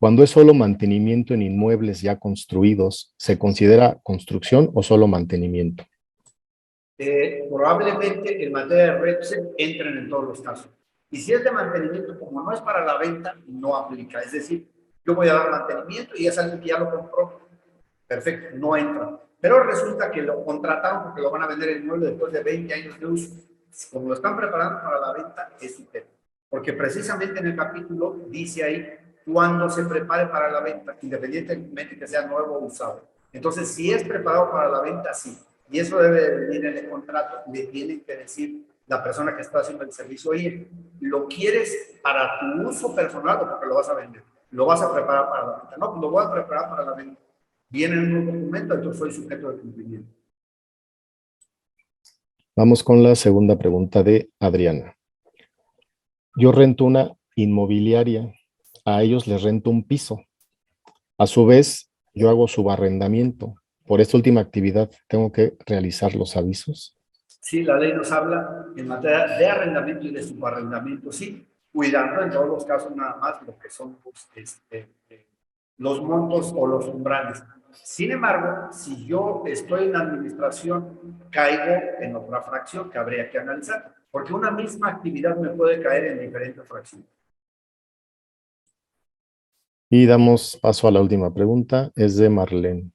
¿cuando es solo mantenimiento en inmuebles ya construidos, se considera construcción o solo mantenimiento? Probablemente en materia de REPSE entren en todos los casos. Y si es de mantenimiento, como no es para la venta, no aplica. Es decir, yo voy a dar mantenimiento y es alguien que ya lo compró. Perfecto, no entra. Pero resulta que lo contrataron porque lo van a vender el inmueble después de 20 años de uso. Como lo están preparando para la venta, es un tema. Porque precisamente en el capítulo dice ahí cuando se prepare para la venta, independientemente que sea nuevo o usado. Entonces, si es preparado para la venta, sí. Y eso debe de venir en el contrato. Le tienen que decir la persona que está haciendo el servicio, oye, ¿lo quieres para tu uso personal o porque lo vas a vender? ¿Lo vas a preparar para la venta? No, pues lo voy a preparar para la venta. Viene en un documento, entonces soy sujeto de cumplimiento. Vamos con la segunda pregunta de Adriana. Yo rento una inmobiliaria a ellos les rento un piso. A su vez, yo hago subarrendamiento. Por esta última actividad, ¿tengo que realizar los avisos? Sí, la ley nos habla en materia de arrendamiento y de subarrendamiento, sí, cuidando en todos los casos nada más lo que son los montos o los umbrales. Sin embargo, si yo estoy en administración, caigo en otra fracción que habría que analizar, porque una misma actividad me puede caer en diferentes fracciones. Y damos paso a la última pregunta, es de Marlene.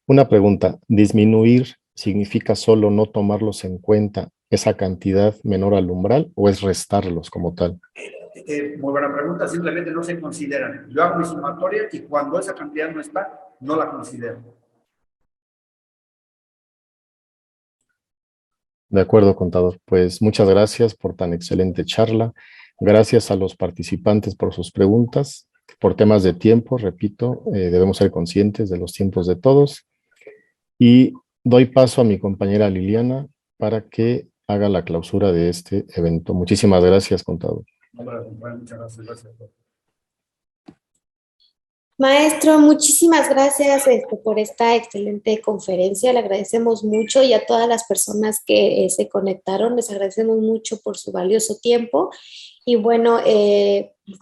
Una pregunta, ¿disminuir significa solo no tomarlos en cuenta esa cantidad menor al umbral o es restarlos como tal? Muy buena pregunta, simplemente no se consideran. Yo hago mi sumatoria y cuando esa cantidad no está, no la considero. De acuerdo, contador. Pues muchas gracias por tan excelente charla. Gracias a los participantes por sus preguntas. Por temas de tiempo, repito, debemos ser conscientes de los tiempos de todos. Y doy paso a mi compañera Liliana para que haga la clausura de este evento. Muchísimas gracias, contador. Muchas gracias. Maestro, muchísimas gracias por esta excelente conferencia. Le agradecemos mucho y a todas las personas que se conectaron, les agradecemos mucho por su valioso tiempo. Y bueno,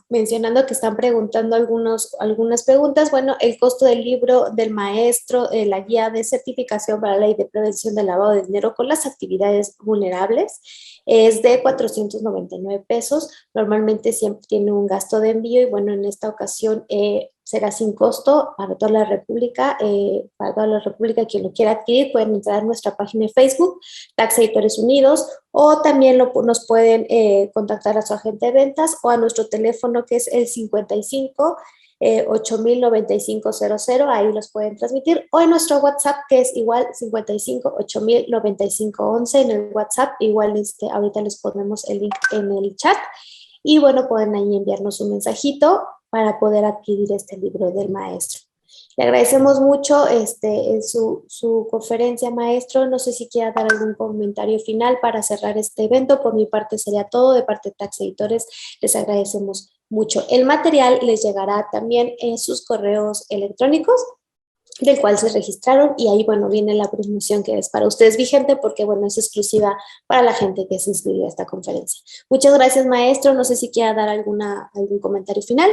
mencionando que están preguntando algunas preguntas, bueno, el costo del libro del maestro, la guía de certificación para la ley de prevención del lavado de dinero con las actividades vulnerables, es de 499 pesos. Normalmente siempre tiene un gasto de envío y bueno, en esta ocasión será sin costo para toda la República. Quien lo quiera adquirir pueden entrar a nuestra página de Facebook, Tax Editores Unidos, o también nos pueden contactar a su agente de ventas o a nuestro teléfono que es el 55 8000-9500, ahí los pueden transmitir, o en nuestro WhatsApp que es igual 55 8000-9511, en el WhatsApp igual ahorita les ponemos el link en el chat y bueno, pueden ahí enviarnos un mensajito para poder adquirir este libro del maestro. Le agradecemos mucho su conferencia, maestro. No sé si quiera dar algún comentario final para cerrar este evento. Por mi parte sería todo. De parte de Tax Editores, les agradecemos mucho. El material les llegará también en sus correos electrónicos, del cual se registraron, y ahí, bueno, viene la promoción que es para ustedes vigente, porque, bueno, es exclusiva para la gente que se inscribió a esta conferencia. Muchas gracias, maestro. No sé si quiera dar algún comentario final.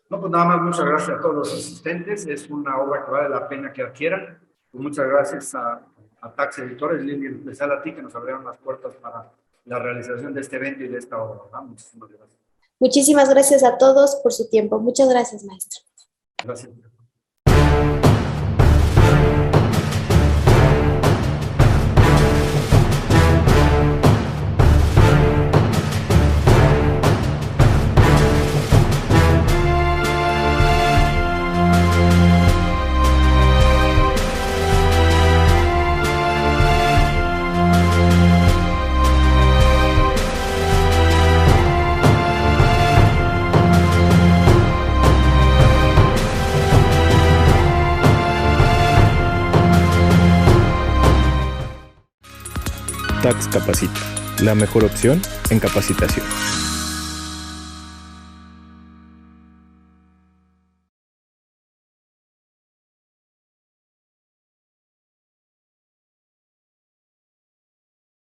No, pues nada más, muchas gracias a todos los asistentes. Es una obra que vale la pena que adquieran. Pues muchas gracias a Tax Editores, Lili, en especial a ti, que nos abrieron las puertas para la realización de este evento y de esta obra, ¿verdad? Muchísimas gracias. Muchísimas gracias a todos por su tiempo. Muchas gracias, maestro. Gracias. Tax Capacita, la mejor opción en capacitación.